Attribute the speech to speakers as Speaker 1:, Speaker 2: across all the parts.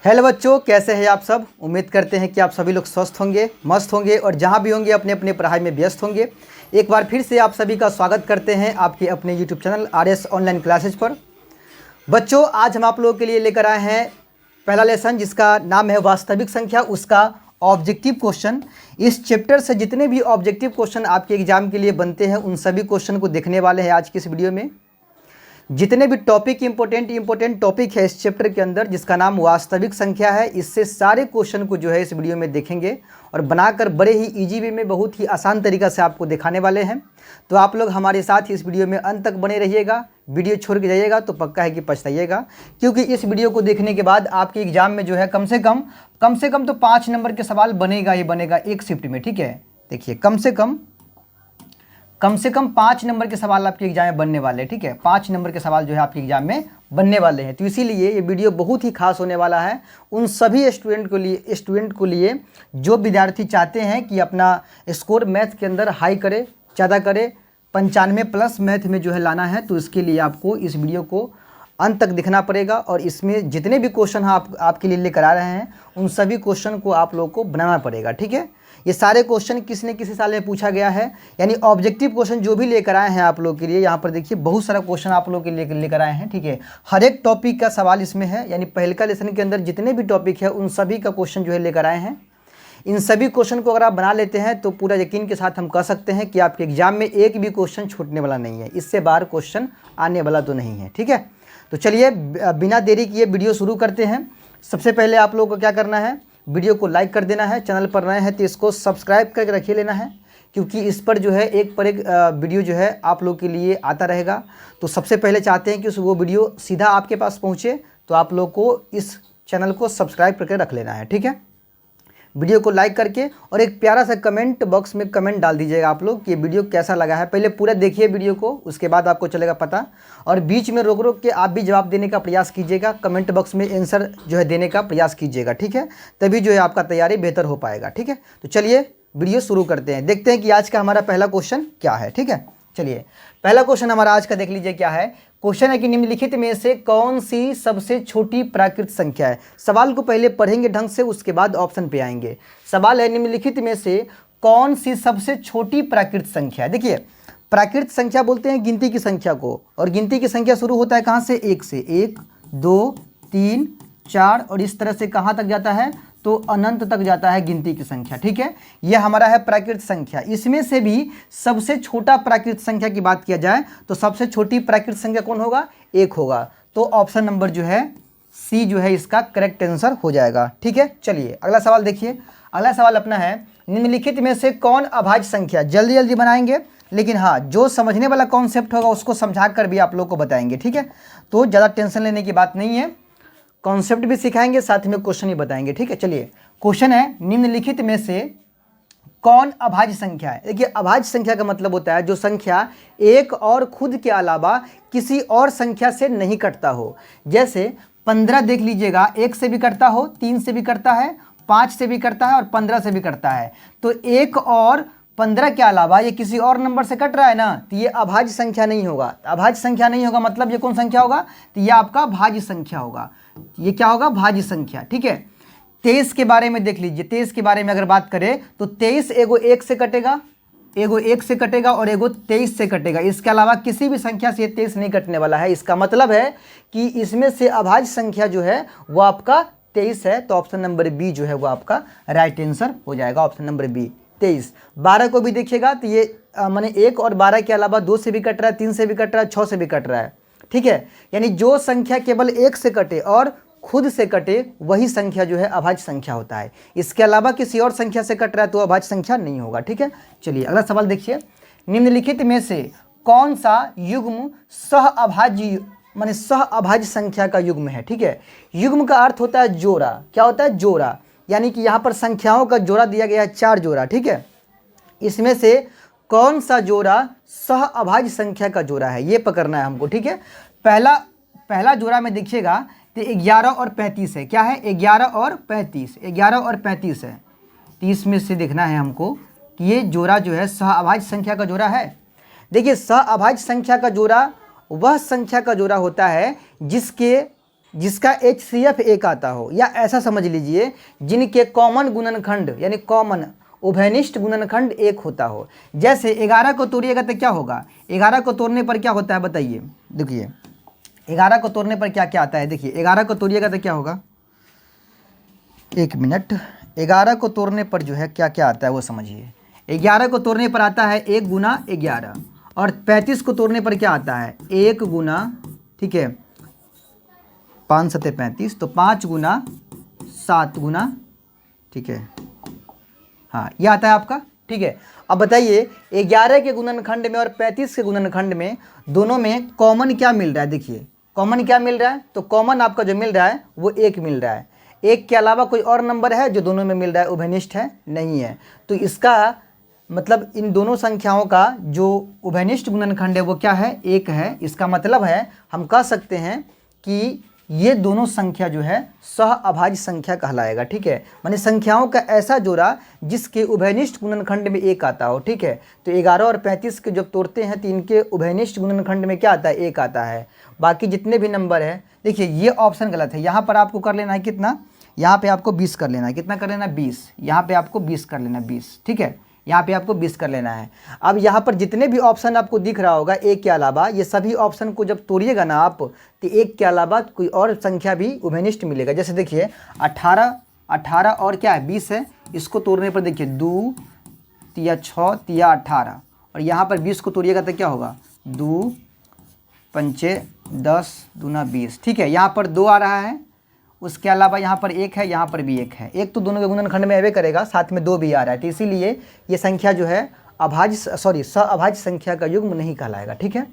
Speaker 1: Hello बच्चों, कैसे हैं आप सब। उम्मीद करते हैं कि आप सभी लोग स्वस्थ होंगे, मस्त होंगे और जहां भी होंगे अपने अपने पढ़ाई में व्यस्त होंगे। एक बार फिर से आप सभी का स्वागत करते हैं आपके अपने YouTube channel RS online classes पर। बच्चों, आज हम आप लोगों के लिए लेकर आए हैं पहला लेसन जिसका नाम है वास्तविक संख्या, उसका ऑब्जेक्टिव क्वेश्चन। इस चैप्टर से जितने भी ऑब्जेक्टिव क्वेश्चन आपके एग्जाम के लिए बनते हैं उन सभी क्वेश्चन को देखने वाले हैं आज की इस वीडियो में। जितने भी टॉपिक इंपॉर्टेंट टॉपिक है इस चैप्टर के अंदर जिसका नाम वास्तविक संख्या है, इससे सारे क्वेश्चन को जो है इस वीडियो में देखेंगे और बनाकर बड़े ही इजी वे में बहुत ही आसान तरीका से आपको दिखाने वाले हैं। तो आप लोग हमारे साथ इस वीडियो में अंत तक बने रहिएगा। वीडियो छोड़ के जाइएगा तो पक्का है कि पछताइएगा, क्योंकि इस वीडियो को देखने के बाद आपके एग्जाम में जो है कम से कम तो 5 नंबर के सवाल बनेगा ही बनेगा एक शिफ्ट में। ठीक है, देखिए कम से कम 5 नंबर के सवाल आपके एग्जाम में बनने वाले हैं। ठीक है, 5 नंबर के सवाल जो है आपके एग्जाम में बनने वाले हैं। तो इसीलिए ये वीडियो बहुत ही खास होने वाला है उन सभी स्टूडेंट को लिए जो विद्यार्थी चाहते हैं कि अपना स्कोर मैथ के अंदर हाई करे, ज़्यादा करे, 95+ मैथ में जो है लाना है। तो इसके लिए आपको इस वीडियो को अंत तक दिखना पड़ेगा और इसमें जितने भी क्वेश्चन आपके लिए लेकर आ रहे हैं उन सभी क्वेश्चन को आप लोग को बनाना पड़ेगा। ठीक है, ये सारे क्वेश्चन किसी न किसी साल में पूछा गया है, यानी ऑब्जेक्टिव क्वेश्चन जो भी लेकर आए हैं आप लोग के लिए। यहाँ पर देखिए बहुत सारा क्वेश्चन आप लोग के लिए लेकर आए हैं। ठीक है, हर एक टॉपिक का सवाल इसमें है, यानी पहले का लेसन के अंदर जितने भी टॉपिक है उन सभी का क्वेश्चन जो है लेकर आए हैं। इन सभी क्वेश्चन को अगर आप बना लेते हैं तो पूरा यकीन के साथ हम कह सकते हैं कि आपके एग्जाम में एक भी क्वेश्चन छूटने वाला नहीं है, इससे बाहर क्वेश्चन आने वाला तो नहीं है। ठीक है, तो चलिए बिना देरी किए वीडियो शुरू करते हैं। सबसे पहले आप लोगों को क्या करना है, वीडियो को लाइक कर देना है। चैनल पर नए हैं तो इसको सब्सक्राइब करके रखिए लेना है, क्योंकि इस पर जो है एक पर एक वीडियो जो है आप लोग के लिए आता रहेगा। तो सबसे पहले चाहते हैं कि वो वीडियो सीधा आपके पास पहुँचे, तो आप लोग को इस चैनल को सब्सक्राइब करके रख लेना है। ठीक है, वीडियो को लाइक करके और एक प्यारा सा कमेंट बॉक्स में कमेंट डाल दीजिएगा आप लोग कि वीडियो कैसा लगा है। पहले पूरा देखिए वीडियो को, उसके बाद आपको चलेगा पता, और बीच में रोक रोक के आप भी जवाब देने का प्रयास कीजिएगा। कमेंट बॉक्स में आंसर जो है देने का प्रयास कीजिएगा। ठीक है, तभी जो है आपका तैयारी बेहतर हो पाएगा। ठीक है, तो चलिए वीडियो शुरू करते हैं, देखते हैं कि आज का हमारा पहला क्वेश्चन क्या है। ठीक है, चलिए पहला क्वेश्चन हमारा आज का देख लीजिए क्या है। क्वेश्चन है कि निम्नलिखित में से कौन सी सबसे छोटी प्राकृत संख्या है। सवाल को पहले पढ़ेंगे ढंग से, उसके बाद ऑप्शन पे आएंगे। सवाल है निम्नलिखित में से कौन सी सबसे छोटी प्राकृत संख्या है। देखिए, प्राकृत संख्या बोलते हैं गिनती की संख्या को, और गिनती की संख्या शुरू होता है कहाँ से, 1 से। 1 2 3 4 और इस तरह से कहाँ तक जाता है, तो अनंत तक जाता है गिनती की संख्या। ठीक है, यह हमारा है प्राकृत संख्या। इसमें से भी सबसे छोटा प्राकृत संख्या की बात किया जाए तो सबसे छोटी प्राकृत संख्या कौन होगा, 1 होगा। तो ऑप्शन नंबर जो है सी जो है इसका करेक्ट आंसर हो जाएगा। ठीक है, चलिए अगला सवाल देखिए। अगला सवाल अपना है निम्नलिखित में से कौन अभाज्य संख्या। जल्दी जल्दी बनाएंगे, लेकिन हाँ जो समझने वाला कॉन्सेप्ट होगा उसको समझा कर भी आप लोग को बताएंगे। ठीक है, तो ज़्यादा टेंशन लेने की बात नहीं है, कॉन्सेप्ट भी सिखाएंगे साथ में क्वेश्चन ही बताएंगे। ठीक है, चलिए क्वेश्चन है निम्नलिखित में से कौन अभाज्य संख्या है। देखिए, अभाज्य संख्या का मतलब होता है जो संख्या एक और खुद के अलावा किसी और संख्या से नहीं कटता हो। जैसे 15 देख लीजिएगा, 1 से भी कटता हो, 3 से भी कटता है, 5 से भी कटता है और 15 से भी कटता है। तो 1 और 15 के अलावा ये किसी और नंबर से कट रहा है ना, तो ये अभाज्य संख्या नहीं होगा। अभाज्य संख्या नहीं होगा मतलब ये कौन संख्या होगा, तो ये आपका भाज्य संख्या होगा। ये क्या होगा, भाज्य संख्या। ठीक है, 23 के बारे में देख लीजिए। 23 के बारे में अगर बात करें तो 23 एगो 1 से कटेगा, एगो 1 से कटेगा और एगो 23 से कटेगा। इसके अलावा किसी भी संख्या से 23 नहीं कटने वाला है। इसका मतलब है कि इसमें से अभाज्य संख्या जो है वो आपका 23 है। तो ऑप्शन नंबर बी जो है वो आपका राइट आंसर हो जाएगा, ऑप्शन नंबर बी 23। 12 को भी देखिएगा तो ये माने 1 और 12 के अलावा 2 से भी कट रहा है, 3 से भी कट रहा है, 6 से भी कट रहा है। ठीक है, यानी जो संख्या केवल 1 से कटे और खुद से कटे वही संख्या जो है अभाज्य संख्या होता है। इसके अलावा किसी और संख्या से कट रहा है तो अभाज्य संख्या नहीं होगा। ठीक है, चलिए अगला सवाल देखिए। निम्नलिखित में से कौन सा युग्म सह अभाज्य माने सह अभाज्य संख्या का युग्म है। ठीक है, युग्म का अर्थ होता है जोड़ा। क्या होता है, जोड़ा, यानी कि यहाँ पर संख्याओं का जोड़ा दिया गया है 4 जोड़ा। ठीक है, इसमें से कौन सा जोड़ा सह अभाज्य संख्या का जोड़ा है, ये पकड़ना है हमको। ठीक है, पहला जोड़ा में देखिएगा तो 11 और 35 है। क्या है, 11 और 35, 11 और 35 है। 30 में से देखना है हमको कि ये जोड़ा जो है सह अभाज्य संख्या का जोड़ा है। देखिए, सह अभाज्य संख्या का जोड़ा वह संख्या का जोड़ा होता है जिसके जिसका HCF एक आता हो, या ऐसा समझ लीजिए जिनके कॉमन गुणनखंड यानी कॉमन उभयनिष्ठ गुणनखंड एक होता हो। जैसे 11 को तोड़िएगा तो क्या होगा, 11 को तोड़ने पर क्या होता है बताइए। देखिए 11 को तोड़ने पर क्या क्या आता है, देखिए 11 को तोड़िएगा तो क्या होगा, 1 मिनट, 11 को तोड़ने पर जो है क्या क्या आता है वो समझिए। 11 को तोड़ने पर आता है 1 गुना 11, और 35 को तोड़ने पर क्या आता है 1 गुना, ठीक है, 5 सत्ते 35, तो 5 गुना 7 गुना, ठीक है, हाँ ये आता है आपका, ठीक है। अब बताइए 11 के गुणनखंड में और 35 के गुणनखंड में दोनों में कॉमन क्या मिल रहा है, देखिए कॉमन क्या मिल रहा है, तो कॉमन आपका जो मिल रहा है वो 1 मिल रहा है। 1 के अलावा कोई और नंबर है जो दोनों में मिल रहा है, उभयनिष्ठ है, नहीं है। तो इसका मतलब इन दोनों संख्याओं का जो उभयनिष्ठ गुणनखंड है वो क्या है, 1 है। इसका मतलब है हम कह सकते हैं कि ये दोनों संख्या जो है सह अभाज्य संख्या कहलाएगा, ठीक है। माने संख्याओं का ऐसा जोड़ा जिसके उभयनिष्ठ गुणनखंड में 1 आता हो, ठीक है। तो 11 और 35 के जब तोड़ते हैं तो इनके उभयनिष्ठ गुणनखंड में क्या आता है, 1 आता है। बाकी जितने भी नंबर है, देखिए ये ऑप्शन गलत है। यहाँ पर आपको कर लेना है कितना, यहाँ पे आपको 20 कर लेना है, कितना कर लेना है 20, यहाँ पे आपको 20 कर लेना है 20, ठीक है, यहाँ पे आपको 20 कर लेना है। अब यहाँ पर जितने भी ऑप्शन आपको दिख रहा होगा 1 के अलावा, ये सभी ऑप्शन को जब तोड़िएगा ना आप, तो 1 के अलावा कोई और संख्या भी उभयनिष्ठ मिलेगा। जैसे देखिए 18 और क्या है 20 है, इसको तोड़ने पर देखिए 2 तिया 6 तिया 18, और यहाँ पर 20 को तोड़िएगा तो क्या होगा 2 पंचे 10 दूना 20, ठीक है। यहाँ पर 2 आ रहा है, उसके अलावा यहाँ पर 1 है, यहाँ पर भी 1 है। 1 तो दोनों के गुणनखंड में अवे करेगा, साथ में 2 भी आ रहा है, तो इसीलिए ये संख्या जो है सह अभाज्य संख्या का युग्म नहीं कहलाएगा, ठीक है।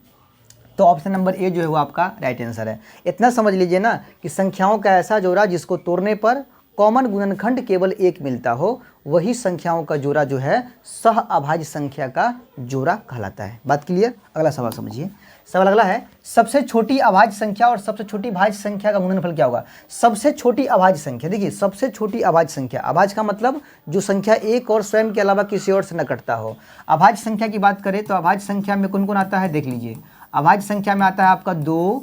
Speaker 1: तो ऑप्शन नंबर ए जो है वो आपका राइट आंसर है। इतना समझ लीजिए ना कि संख्याओं का ऐसा जोड़ा जिसको तोड़ने पर कॉमन गुणनखंड केवल 1 मिलता हो, वही संख्याओं का जोड़ा जो है सह अभाज्य संख्या का जोड़ा कहलाता है। बात क्लियर। अगला सवाल समझिए। सवाल अगला है, सबसे छोटी अभाज्य संख्या और सबसे छोटी भाज्य संख्या का गुणनफल क्या होगा। सबसे छोटी अभाज्य संख्या, देखिए सबसे छोटी अभाज्य संख्या, अभाज्य का मतलब जो संख्या एक और स्वयं के अलावा किसी और से न कटता हो। अभाज्य संख्या की बात करें तो अभाज्य संख्या में कौन कौन आता है, देख लीजिए। अभाज्य संख्या में आता है आपका 2,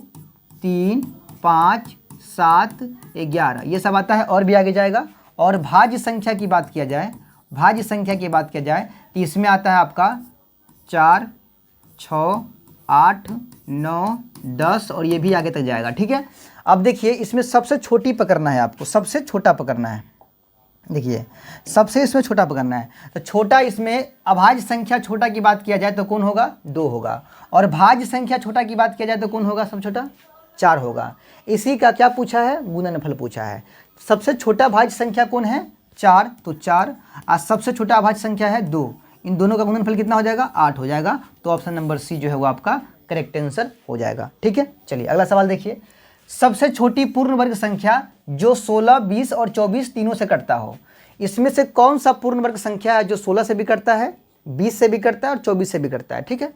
Speaker 1: 3, 5, 7, 11, ये सब आता है, और भी आगे जाएगा। और भाज्य संख्या की बात किया जाए, भाज्य संख्या की बात किया जाए तो इसमें आता है आपका 4, 6, 8, 9, 10, और ये भी आगे तक जाएगा, ठीक है। अब देखिए इसमें सबसे छोटी पकड़ना है आपको, सबसे छोटा पकड़ना है। देखिए सबसे इसमें छोटा पकड़ना है, तो छोटा इसमें अभाज्य संख्या छोटा की बात किया जाए तो कौन होगा, 2 होगा। और भाज्य संख्या छोटा की बात किया जाए तो कौन होगा सब छोटा, 4 होगा। इसी का क्या पूछा है, गुणनफल पूछा है। सबसे छोटा भाज्य संख्या कौन है, 4, तो 4, और सबसे छोटा अभाज्य संख्या है 2, इन दोनों का गुणनफल कितना हो जाएगा, 8 हो जाएगा। तो ऑप्शन नंबर सी जो है वो आपका करेक्ट आंसर हो जाएगा, ठीक है। चलिए अगला सवाल देखिए। सबसे छोटी पूर्ण वर्ग संख्या जो 16, 20 और 24 तीनों से कटता हो, इसमें से कौन सा पूर्ण वर्ग संख्या है जो 16 से भी कटता है, 20 से भी कटता है और 24 से भी कटता है, ठीक है।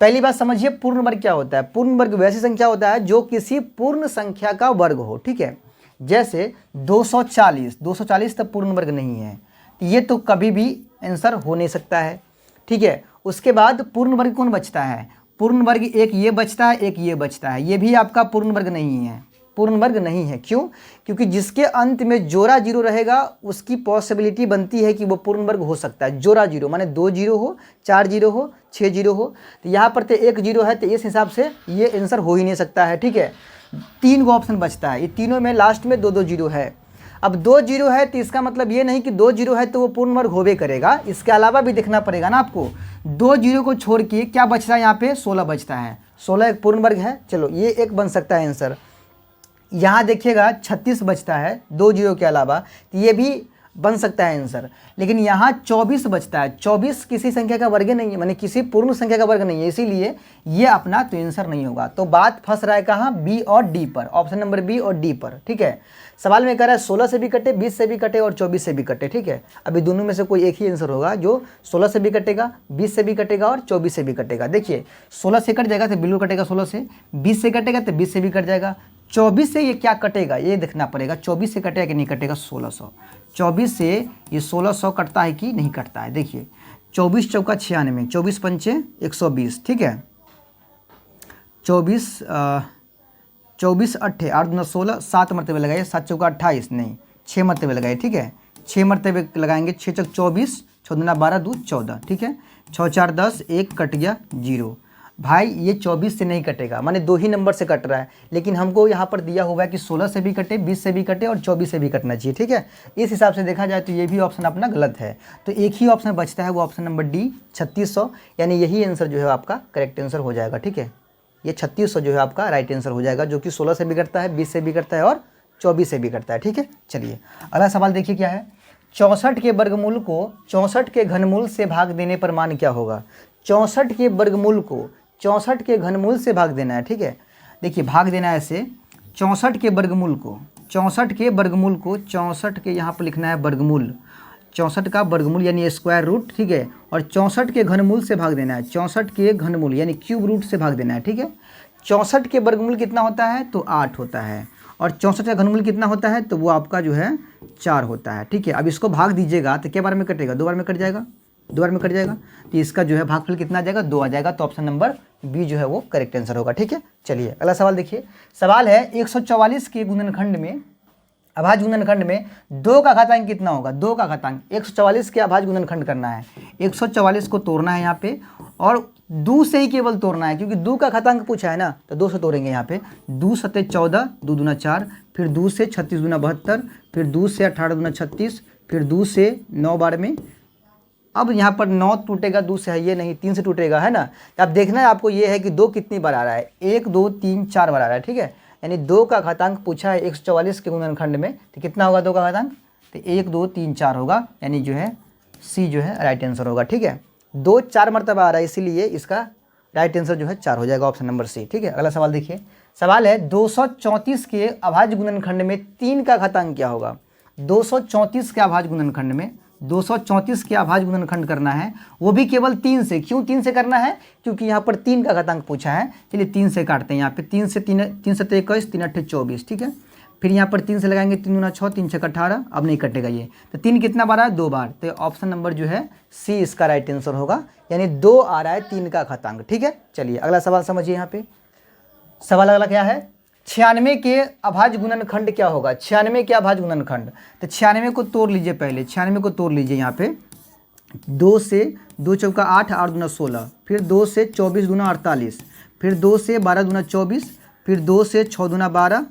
Speaker 1: पहली बात समझिए, पूर्ण वर्ग क्या होता है। पूर्ण वर्ग वैसी संख्या होता है जो किसी पूर्ण संख्या का वर्ग हो, ठीक है। जैसे 240 तक पूर्ण वर्ग नहीं है, तो ये तो कभी भी आंसर हो नहीं सकता है, ठीक है। उसके बाद पूर्ण वर्ग कौन बचता है, पूर्ण वर्ग एक ये बचता है, एक ये बचता है, ये भी आपका पूर्ण वर्ग नहीं है, पूर्ण वर्ग नहीं है। क्यों, क्योंकि जिसके अंत में जोड़ा 0 रहेगा उसकी पॉसिबिलिटी बनती है कि वो पूर्ण वर्ग हो सकता है। जोड़ा 0 माने 2 0 हो, 4 0 हो, 6 0 हो, तो यहाँ पर तो 1 0 है, तो इस हिसाब से ये आंसर हो ही नहीं सकता है, ठीक है। 3 गो ऑप्शन बचता है, ये तीनों में लास्ट में 2 2 0 है। अब 2 0 है तो इसका मतलब ये नहीं कि 2 0 है तो वो पूर्ण वर्ग होवे करेगा, इसके अलावा भी देखना पड़ेगा ना आपको। 2 0 को छोड़ के क्या बचता है, यहाँ पे 16 बचता है, 16 एक पूर्ण वर्ग है। चलो ये एक बन सकता है आंसर। यहाँ देखिएगा 36 बचता है 2 0 के अलावा, तो ये भी बन सकता है आंसर। लेकिन यहाँ 24 बचता है, 24 किसी संख्या का वर्ग नहीं है, माने किसी पूर्ण संख्या का वर्ग नहीं है, इसीलिए ये अपना तो आंसर नहीं होगा। तो बात फंस रहा है कहाँ, बी और डी पर, ऑप्शन नंबर बी और डी पर, ठीक है। सवाल में कह रहा है 16 से भी कटे, 20 से भी कटे और 24 से भी कटे, ठीक है। अभी दोनों में से कोई एक ही आंसर होगा जो 16 से भी कटेगा, 20 से भी कटेगा और 24 से भी कटेगा। देखिए 16 से कट जाएगा तो बिल्कुल कटेगा 16 से, 20 से कटेगा तो 20 से भी कट जाएगा, 24 से ये क्या कटेगा ये देखना पड़ेगा, 24 से कटेगा कि नहीं कटेगा 1600, 24 से ये 1600 कटता है कि नहीं कटता है। देखिए 24 चौका 96, 24 पंचे 120, ठीक है। 24 24 8 8 दूना 16, 7 मरतबे लगाइए, 7 चौका 28 नहीं 6 मरतबे लगाइए, ठीक है 6 मरतबे लगाएंगे, 6 चौक 24, 6 दूना 12, 2 14, ठीक है 6 4 10, 1 कट गया 0। भाई ये 24 से नहीं कटेगा, माने 2 ही नंबर से कट रहा है, लेकिन हमको यहाँ पर दिया हुआ है कि 16 से भी कटे, 20 से भी कटे और 24 से भी कटना चाहिए, ठीक है। इस हिसाब से देखा जाए तो ये भी ऑप्शन अपना गलत है। तो एक ही ऑप्शन बचता है, वो ऑप्शन नंबर डी 3600, यानी यही आंसर जो है आपका करेक्ट आंसर हो जाएगा, ठीक है। ये 3600 जो है आपका राइट आंसर हो जाएगा, जो कि 16 से भी कटता है, 20 से भी कटता है और 24 से भी कटता है, ठीक है। चलिए अगला सवाल देखिए क्या है। 64 के वर्गमूल को 64 के घनमूल से भाग देने पर मान क्या होगा। 64 के वर्गमूल को 64 के घनमूल से भाग देना है, ठीक है। देखिए भाग देना है ऐसे, 64 के वर्गमूल को 64 के वर्गमूल को 64 के यहाँ पर लिखना है वर्गमूल, 64 का वर्गमूल यानी स्क्वायर रूट, ठीक है। और 64 के घनमूल से भाग देना है, 64 के घनमूल यानी क्यूब रूट से भाग देना है, ठीक है। 64 के वर्गमूल कितना होता है तो 8 होता है, और 64 का घनमूल कितना होता है तो वो आपका जो है 4 होता है, ठीक है। अब इसको भाग दीजिएगा तो क्या बार में कटेगा, 2 बार में कट जाएगा, 2 बार में कट जाएगा, तो इसका जो है भागफल कितना आ जाएगा 2 आ जाएगा। तो ऑप्शन नंबर बी जो है वो करेक्ट आंसर होगा, ठीक है। चलिए अगला सवाल देखिए। सवाल है 144 के गुणनखंड में, अभाज्य गुणनखंड में 2 का घातांक कितना होगा। 2 का घातांक 144 के अभाज्य गुणनखंड करना है, 144 को तोड़ना है यहाँ पे, और 2 से ही केवल तोड़ना है, क्योंकि 2 का घातांक पूछा है ना, तो 2 से तोड़ेंगे यहाँ पे। 2 सत्ते 14, 2 दूना 4, फिर 2 से 36 दूना 72, फिर 2 से 18 दूना 36, फिर 2 से 9 बार में। अब यहाँ पर 9 टूटेगा, 2 से है ये नहीं, 3 से टूटेगा, है ना। अब देखना है आपको ये है कि 2 कितनी बार आ रहा है, 1 2 3 4 बार आ रहा है, ठीक है। यानी 2 का घातांक पूछा है 144 के गुणनखंड में, तो कितना होगा 2 का घातांक, तो 1 2 3 4 होगा, यानी जो है सी जो है राइट आंसर होगा, ठीक है। 2 4 मरतबा आ रहा है, इसीलिए इसका राइट आंसर जो है 4 हो जाएगा, ऑप्शन नंबर सी, ठीक है। अगला सवाल देखिए। सवाल है 234 के अभाज्य गुणनखंड में 3 का घातांक क्या होगा। 234 के अभाज्य गुणनखंड में 234 के अभाज्य गुणनखंड करना है, वो भी केवल 3 से। क्यों 3 से करना है, क्योंकि यहाँ पर 3 का घातांक पूछा है। चलिए 3 से काटते हैं, यहाँ पे 3 से 3 सत्ते 21, 3 अट्ठे 24, ठीक है। फिर यहाँ पर 3 से लगाएंगे, 3 दूना 6, 3 छक्का 18, अब नहीं कटेगा ये, तो 3 कितना बार है 2 बार, तो ऑप्शन नंबर जो है सी इसका राइट आंसर होगा, यानी 2 आ रहा है 3 का घातांक, ठीक है। चलिए अगला सवाल समझिए। यहाँ पे सवाल अगला क्या है, 96 के अभाज्य गुणनखंड क्या होगा। 96 के अभाज्य गुणनखंड, तो 96 को तोड़ लीजिए, पहले 96 को तोड़ लीजिए। यहाँ पे 2 से 2 चौका 8, 8 दूना 16, फिर 2 से 24 दूना 48, फिर 2 से 12 दूना 24, फिर 2 से 6 दूना 12,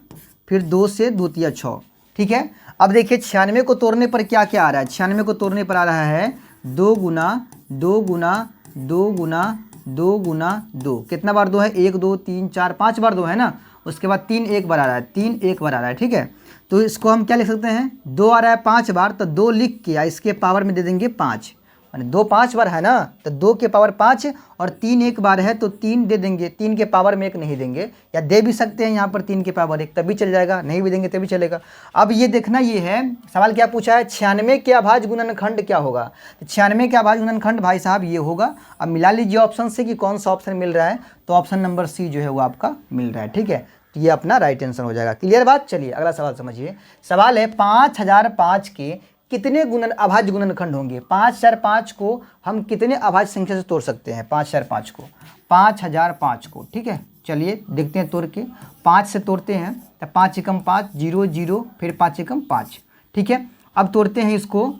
Speaker 1: फिर 2 से 2 तिया 6, ठीक है। अब देखिए 96 को तोड़ने पर क्या क्या आ रहा है। 96 को तोड़ने पर आ रहा है 2 गुना 2 गुना 2 गुना 2 गुना 2, कितना बार 2 है, 1 2 3 4 5 बार 2 है ना। उसके बाद 3 एक बार आ रहा है, 3 एक बार आ रहा है, ठीक है। तो इसको हम क्या लिख सकते हैं, 2 आ रहा है 5 बार, तो 2 लिख के इसके पावर में दे देंगे 5, यानी 2 5 बार है ना, तो 2 के पावर 5, और 3 एक बार है तो 3 दे देंगे, 3 के पावर में 1 नहीं देंगे, या दे भी सकते हैं यहाँ पर 3 के पावर 1, तभी चल जाएगा, नहीं भी देंगे तभी चलेगा। अब ये देखना ये है, सवाल क्या पूछा है, 96 के अभाज्य गुणनखंड क्या होगा। तो 96 के अभाज्य गुणनखंड भाई साहब ये होगा। अब मिला लीजिए ऑप्शन से कि कौन सा ऑप्शन मिल रहा है, तो ऑप्शन नंबर सी जो है वो आपका मिल रहा है, ठीक है। ये अपना राइट आंसर हो जाएगा। क्लियर बात। चलिए अगला सवाल समझिए। सवाल है 5005 के कितने अभाज्य गुणनखंड होंगे। 5005 को हम कितने अभाज्य संख्या से तोड़ सकते हैं। 5005 को, ठीक है। चलिए देखते हैं तोड़ के, 5 से तोड़ते हैं, तो 5 एकम 5 0 0, फिर 5 एकम 5, ठीक है। अब तोड़ते हैं इसको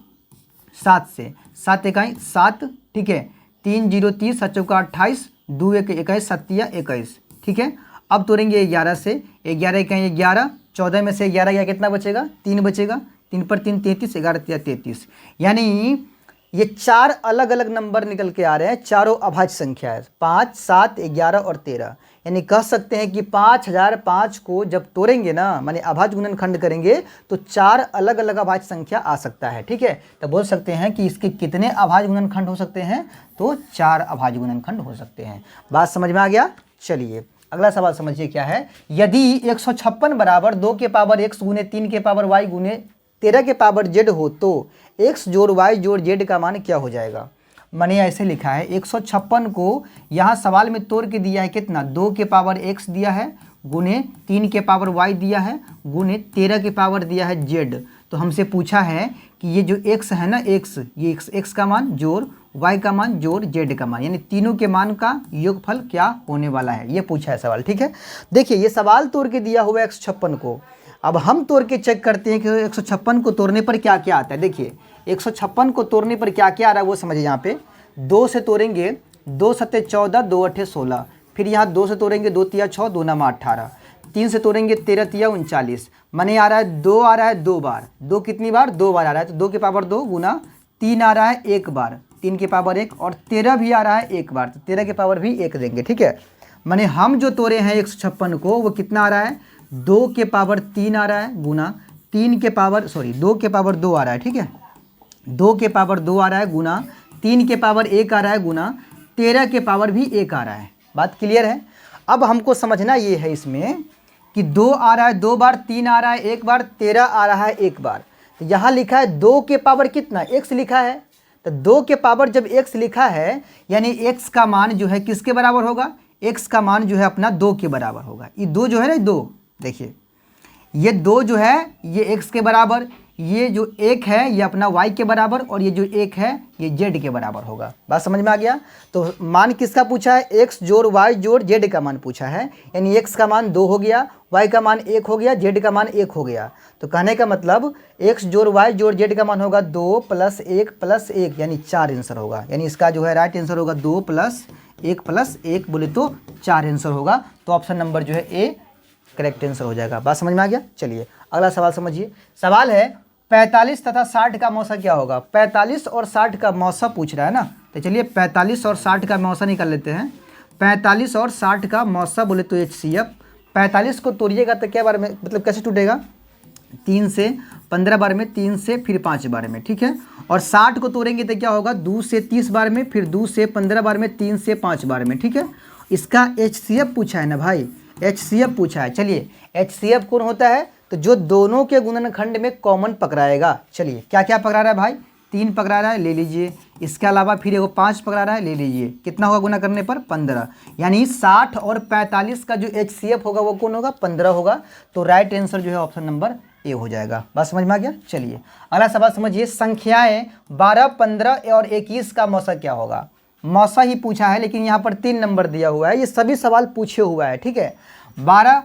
Speaker 1: 7 से, 7 इकाई 7, ठीक है। 3 0 30, 7 चौका 28, 2 1 21, 7 तिया 21, ठीक है। अब तोड़ेंगे 11 से, 11 इकाई 11, 14 में से 11 गया, कितना बचेगा 3 बचेगा, 3 पर 3 33, 11 तिया 33, यानी ये 4 अलग अलग नंबर निकल के आ रहे हैं, चारों अभाज्य संख्या है, 5 7 11 और 13। यानी कह सकते हैं कि 5005 को जब तोड़ेंगे ना, माने अभाज्य गुणनखंड करेंगे, तो 4 अलग अलग अभाज्य संख्या आ सकता है, ठीक है। तो बोल सकते हैं कि इसके कितने अभाज्य गुणनखंड हो सकते हैं, तो 4 अभाज्य गुणनखंड हो सकते हैं। बात समझ में आ गया। चलिए अगला सवाल समझिए क्या है। यदि 156 बराबर 2 के पावर x गुने 3 के पावर y गुने 13 के पावर z हो, तो x जोड़ y जोड़ z का मान क्या हो जाएगा। मैंने ऐसे लिखा है, 156 को यहाँ सवाल में तोड़ के दिया है कितना, 2 के पावर x दिया है, गुने 3 के पावर y दिया है, गुने 13 के पावर दिया है z। तो हमसे पूछा है कि कि ये जो x है ना, x, ये x का मान जोड़ y का मान जोड़ z का मान, यानी तीनों के मान का योगफल क्या होने वाला है, ये पूछा है सवाल। ठीक है, देखिए ये सवाल तोड़ के दिया हुआ है 156 को। अब हम तोड़ के चेक करते हैं कि 156 को तोड़ने पर क्या क्या आता है। देखिए 156 को तोड़ने पर क्या क्या आ रहा है वो समझिए। यहाँ पे 2 से तोड़ेंगे, 2 सत्ते 14, 2 अट्ठे 16, फिर यहाँ 2 से तोड़ेंगे, 2 तिया 6, 2 नमा 18, 3 से तोड़ेंगे 13 तिया 39, माने आ रहा है 2 आ रहा है 2 बार। 2 कितनी बार? 2 बार आ रहा है, तो 2 के पावर 2 गुना 3 आ रहा है 1 बार, 3 के पावर 1, और 13 भी आ रहा है 1 बार, तो 13 के पावर भी 1 देंगे। ठीक है, माने हम जो तोड़े हैं 156 को वो कितना आ रहा है? 2 के पावर 3 आ रहा है गुना 3 के पावर 2 के पावर 2 आ रहा है। ठीक है, 2 के पावर 2 आ रहा है गुना 3 के पावर 1 आ रहा है गुना 13 के पावर भी 1 आ रहा है। बात क्लियर है? अब हमको समझना ये है इसमें कि 2 आ रहा है 2 बार, 3 आ रहा है 1 बार, 13 आ रहा है 1 बार। तो यहाँ लिखा है 2 के पावर कितना? x लिखा है। तो 2 के पावर जब x लिखा है यानी x का मान जो है किसके बराबर होगा? x का मान जो है अपना 2 के बराबर होगा। ये 2 जो है ना, 2 देखिए ये 2 जो है ये x के बराबर, ये जो 1 है ये अपना y के बराबर, और ये जो 1 है ये z के बराबर होगा। बात समझ में आ गया? तो मान किसका पूछा है? x जोड़ y जोड़ z का मान पूछा है, यानी x का मान 2 हो गया, y का मान 1 हो गया, z का मान 1 हो गया। तो कहने का मतलब x जोड़ y जोड़ z का मान होगा 2 + 1 + 1, यानी 4 आंसर होगा। यानी इसका जो है राइट आंसर होगा 2 + 1 बोले तो 4 आंसर होगा। तो ऑप्शन नंबर जो है ए करेक्ट आंसर हो जाएगा। बात समझ में आ गया? चलिए अगला सवाल समझिए। सवाल है 45 तथा 60 का मौसा क्या होगा? 45 और 60 का मौसा पूछ रहा है ना, तो चलिए 45 और 60 का मौसा निकाल लेते हैं। 45 और 60 का मौसा बोले तो HCF। 45 को तोड़िएगा तो क्या बार में, मतलब कैसे टूटेगा? 3 से 15 बार में, 3 से फिर 5 बार में। ठीक है, और 60 को तोड़ेंगे तो क्या होगा? 2 से 30 बार में, फिर 2 से 15 बार में, 3 से 5 बार में। ठीक है, इसका HCF पूछा है ना भाई, HCF पूछा है। चलिए HCF कौन होता है? तो जो दोनों के गुणनखंड में कॉमन पकड़ाएगा। चलिए क्या क्या पकड़ा रहा है भाई? 3 पकड़ा रहा है, ले लीजिए। इसके अलावा फिर एगो 5 पकड़ा रहा है, ले लीजिए। कितना होगा गुना करने पर? 15। यानी 60 और 45 का जो HCF होगा वो कौन होगा? 15 होगा। तो राइट आंसर जो है ऑप्शन नंबर ए हो जाएगा। बात समझ में आ गया? चलिए अगला सवाल समझिए। संख्याएं 12, 15 और 21 का मौसा क्या होगा? मौसा ही पूछा है, लेकिन यहाँ पर 3 नंबर दिया हुआ है। ये सभी सवाल पूछे हुआ है। ठीक है, 12,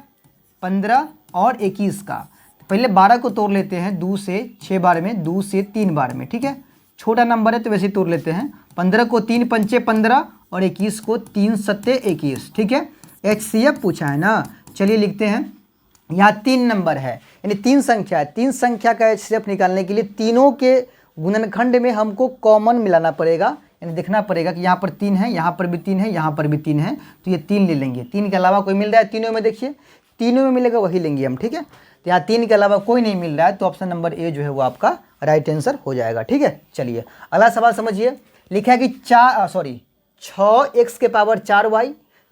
Speaker 1: 15 और 21 का। पहले 12 को तोड़ लेते हैं 2 से 6 बार में, 2 से 3 बार में। ठीक है, छोटा नंबर है तो वैसे तोड़ लेते हैं। 15 को 3 पंचे 15 और 21 को 3 सत्ते 21। ठीक है, HCF पूछा है ना। चलिए लिखते हैं, यहाँ 3 नंबर है यानी 3 संख्या है। 3 संख्या का HCF निकालने के लिए तीनों के गुणनखंड में हमको कॉमन मिलाना पड़ेगा, यानी देखना पड़ेगा कि यहाँ पर 3 है, यहाँ पर भी 3 है, यहाँ पर भी 3 है, तो ये 3 ले लेंगे। 3 के अलावा कोई मिल रहा है तीनों में? देखिए तीनों में मिलेगा वही लेंगे हम। ठीक है, तो यहाँ 3 के अलावा कोई नहीं मिल रहा है, तो ऑप्शन नंबर ए जो है वो आपका राइट आंसर हो जाएगा। ठीक है, चलिए अगला सवाल समझिए। लिखा है कि 6x के पावर 4y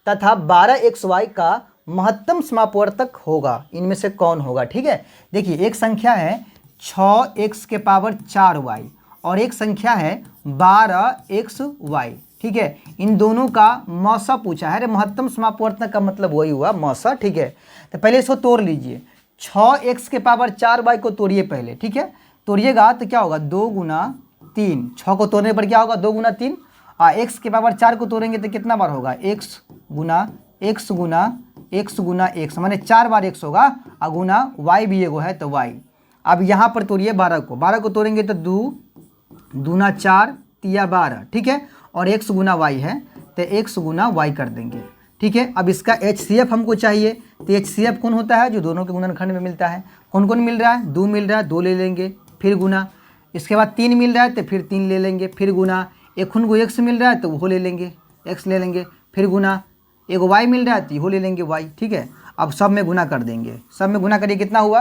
Speaker 1: तथा 12xy का महत्तम समापवर्तक होगा, इनमें से कौन होगा? ठीक है, देखिए एक संख्या है 6x के पावर 4y और एक संख्या है 12xy। ठीक है, इन दोनों का मौसा पूछा है। अरे महत्तम समापवर्तक का मतलब वही हुआ मौसा। ठीक है, तो पहले इसको तोड़ लीजिए। 6x के पावर 4y को तोड़िए पहले। ठीक है, तोड़िएगा तो क्या होगा? 2 गुना 3। 6 को तोड़ने पर क्या होगा? 2 गुना 3। x के पावर 4 को तोड़ेंगे तो कितना बार होगा? x गुना x गुना x गुना x, माने 4 बार x होगा, और गुना y भी एगो है तो y। अब यहाँ पर तोड़िए 12 को। 12 को तोड़ेंगे तो 2 दूना 4 तिया 12। ठीक है, और x गुना y है तो x गुना y कर देंगे। ठीक है, अब इसका HCF हमको चाहिए, तो HCF कौन होता है? जो दोनों के गुणनखंड में मिलता है। कौन कौन मिल रहा है? 2 मिल रहा है, 2 ले लेंगे, फिर गुना। इसके बाद 3 मिल रहा है तो फिर 3 ले लेंगे, फिर गुना। एक को x मिल रहा है तो वो ले लेंगे, x ले लेंगे, फिर गुना। एक y मिल रहा है तो वो ले लेंगे y। ठीक है, अब सब में गुना कर देंगे। सब में गुना करिए, कितना हुआ?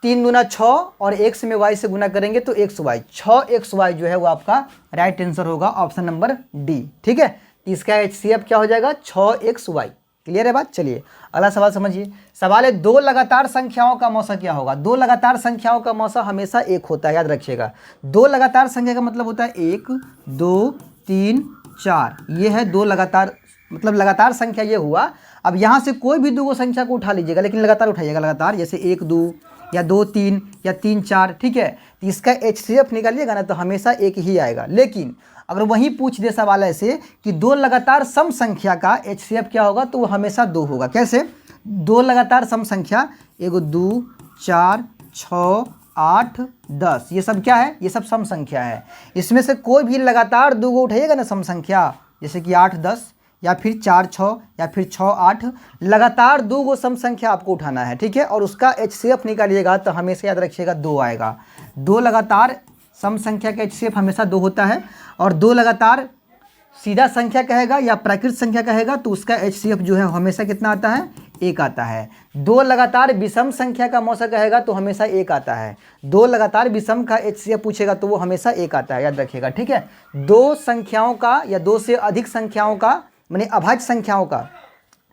Speaker 1: 3 दूना 6 और x में y से गुना करेंगे तो xy। 6xy जो है वो आपका राइट आंसर होगा, ऑप्शन नंबर डी। ठीक है, इसका HCF क्या हो जाएगा? 6xy। क्लियर है बात? चलिए अगला सवाल समझिए। सवाल है 2 लगातार संख्याओं का मौसा क्या होगा? 2 लगातार संख्याओं का मौसा हमेशा 1 होता है, याद रखिएगा। 2 लगातार संख्या का मतलब होता है 1 2 3 4। ये है 2 लगातार, मतलब लगातार संख्या ये हुआ। अब यहाँ से कोई भी 2 संख्या को उठा लीजिएगा, लेकिन लगातार उठाइएगा, लगातार, जैसे 1 2 या 2 3 या 3 4। ठीक है, तो इसका HCF निकालिएगा ना तो हमेशा एक ही आएगा। लेकिन अगर वही पूछ दे सवाल ऐसे कि दो लगातार सम संख्या का HCF क्या होगा, तो वो हमेशा 2 होगा। कैसे? दो लगातार सम संख्या, एगो 2 4 6 8 10, ये सब क्या है? ये सब सम संख्या है। इसमें से कोई भी लगातार 2 को उठाइएगा ना सम संख्या, जैसे कि 8 10 या फिर 4 6 या फिर 6 8, लगातार 2 को सम संख्या आपको उठाना है, ठीक है। और उसका HCF निकालिएगा तो हमेशा याद रखिएगा 2 आएगा। 2 लगातार सम संख्या का HCF हमेशा 2 होता है। और 2 लगातार सीधा संख्या कहेगा या प्राकृत संख्या कहेगा तो उसका HCF जो है हमेशा कितना आता है? 1 आता है। 2 लगातार विषम संख्या का मौसा कहेगा तो हमेशा 1 आता है। 2 लगातार विषम का HCF पूछेगा तो वो हमेशा 1 आता है, याद रखिएगा, ठीक है। 2 संख्याओं का या 2 से अधिक संख्याओं का माने अभाज्य संख्याओं का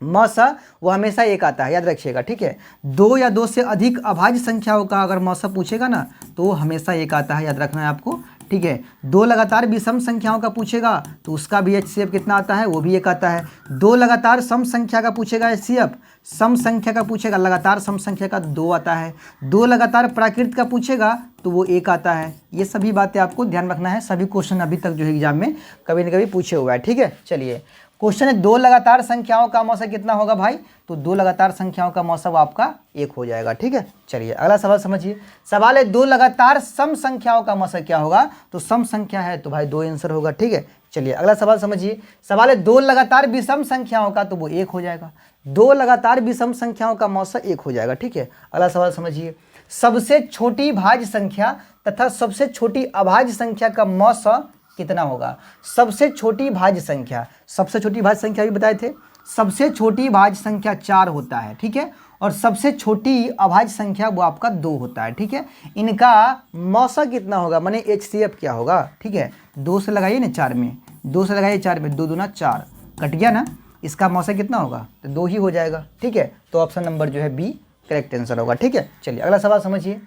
Speaker 1: मौसा वो हमेशा 1 आता है, याद रखिएगा, ठीक है। 2 या 2 से अधिक अभाज्य संख्याओं का अगर मौसा पूछेगा ना तो वो हमेशा 1 आता है, याद रखना है आपको, ठीक है। 2 लगातार विषम संख्याओं का पूछेगा तो उसका भी HCF कितना आता है? वो भी 1 आता है। 2 लगातार सम संख्या का पूछेगा HCF, सम संख्या का पूछेगा लगातार सम संख्या का 2 आता है। 2 लगातार प्राकृत का पूछेगा तो वो 1 आता है। ये सभी बातें आपको ध्यान रखना है। सभी क्वेश्चन अभी तक जो है एग्जाम में कभी न कभी पूछे हुआ है, ठीक है। चलिए क्वेश्चन है 2 लगातार संख्याओं का मौसा कितना होगा भाई? तो 2 लगातार संख्याओं का मौसा वो आपका 1 हो जाएगा, ठीक है। चलिए अगला सवाल समझिए। सवाल है 2 लगातार सम संख्याओं का मौसा क्या होगा? तो सम संख्या है तो भाई 2 आंसर होगा, ठीक है। चलिए अगला सवाल समझिए। सवाल है 2 लगातार विषम संख्याओं का, तो वो 1 हो जाएगा। 2 लगातार विषम संख्याओं का मौसा 1 हो जाएगा, ठीक है। अगला सवाल समझिए। सबसे छोटी भाज्य संख्या तथा सबसे छोटी अभाज्य संख्या का मौसा कितना होगा? सबसे छोटी भाज्य संख्या, सबसे छोटी भाज्य संख्या भी बताए थे। सबसे छोटी भाज्य संख्या 4 होता है, ठीक है। और सबसे छोटी अभाज्य संख्या वो आपका 2 होता है, ठीक है। इनका मौसा कितना होगा, माने HCF क्या होगा, ठीक है। 2 से लगाइए ना 4 में, 2 से लगाइए 4 में, 2 दूना 4, कट गया ना। इसका मौसा कितना होगा? तो 2 ही हो जाएगा, ठीक है। तो ऑप्शन नंबर जो है बी करेक्ट आंसर होगा, ठीक है। चलिए अगला सवाल समझिए।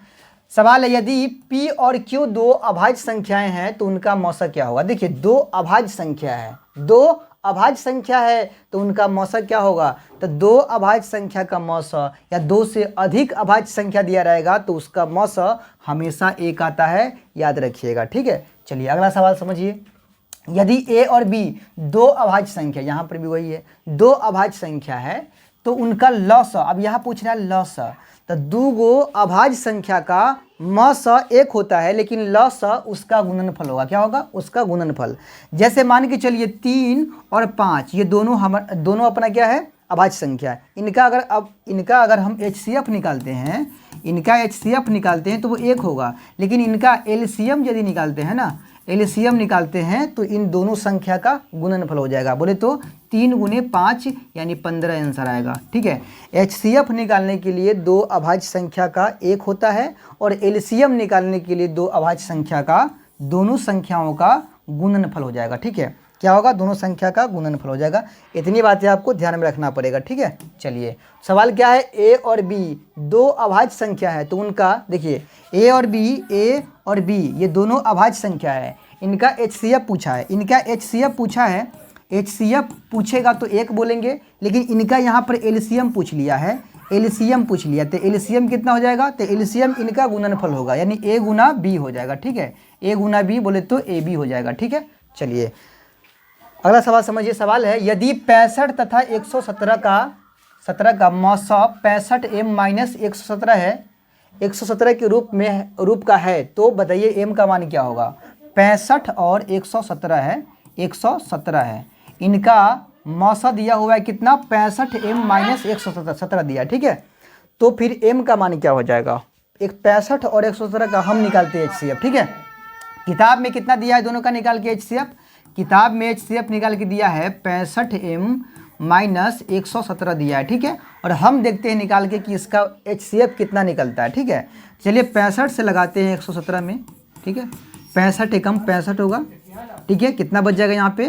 Speaker 1: सवाल है यदि P और Q 2 अभाज्य संख्याएं हैं तो उनका मौसा क्या होगा? देखिए 2 अभाज्य संख्या है, 2 अभाज्य संख्या है तो उनका मौसा क्या होगा? तो 2 अभाज्य संख्या का मौसा या 2 से अधिक अभाज्य संख्या दिया रहेगा तो उसका मौसा हमेशा 1 आता है, याद रखिएगा, ठीक है। चलिए अगला सवाल समझिए। यदि A और B 2 अभाज्य संख्या, यहाँ पर भी वही है, 2 अभाज्य संख्या है तो उनका लॉसा, अब यहाँ पूछ रहा है लॉसा, तो 2 अभाज्य संख्या का मौसा 1 होता है लेकिन लॉसा उसका गुणनफल होगा। क्या होगा? उसका गुणनफल। जैसे मान के चलिए 3 और 5 ये दोनों अपना क्या है? अभाज्य संख्या है। इनका अगर हम HCF निकालते हैं, इनका HCF निकालते हैं तो वो 1 होगा, लेकिन इनका LCM यदि निकालते हैं ना, LCM निकालते हैं तो इन दोनों संख्या का गुणनफल हो जाएगा। बोले तो 3 गुने 5 यानी 15 आंसर आएगा, ठीक है। HCF निकालने के लिए 2 अभाज्य संख्या का 1 होता है और LCM निकालने के लिए 2 अभाज्य संख्या का दोनों संख्याओं का गुणनफल हो जाएगा, ठीक है। क्या होगा? दोनों संख्या का गुणनफल हो जाएगा। इतनी बातें आपको ध्यान में रखना पड़ेगा, ठीक है। चलिए सवाल क्या है? A और B 2 अभाज्य संख्या है तो उनका, देखिए A और B ये दोनों अभाज्य संख्या है। इनका HCF पूछा है, इनका HCF पूछा है। HCF पूछेगा तो 1 बोलेंगे, लेकिन इनका यहाँ पर LCM पूछ लिया है, LCM पूछ लिया तो LCM कितना हो जाएगा? तो LCM इनका गुणनफल होगा, यानी A गुना B हो जाएगा, ठीक है। A गुना B बोले तो AB हो जाएगा, ठीक है। चलिए अगला सवाल समझिए। सवाल है यदि 65 तथा 117 का मौसा 65m माइनस 117 है, 117 के रूप का है तो बताइए m का मान क्या होगा? 65 और 117 है, 117 है, इनका मौसा दिया हुआ है कितना? 65m माइनस 117 दिया, ठीक है। तो फिर m का मान क्या हो जाएगा? एक 65 और 117 का हम निकालते हैं HCF, ठीक है। किताब में कितना दिया है दोनों का निकाल के HCF? किताब में HCF निकाल के दिया है 65m माइनस 117 दिया है, ठीक है। और हम देखते हैं निकाल के कि इसका HCF कितना निकलता है, ठीक है। चलिए 65 से लगाते हैं 117 में, ठीक है। 65 एकम 65 होगा, ठीक है। कितना बच जाएगा यहाँ पे?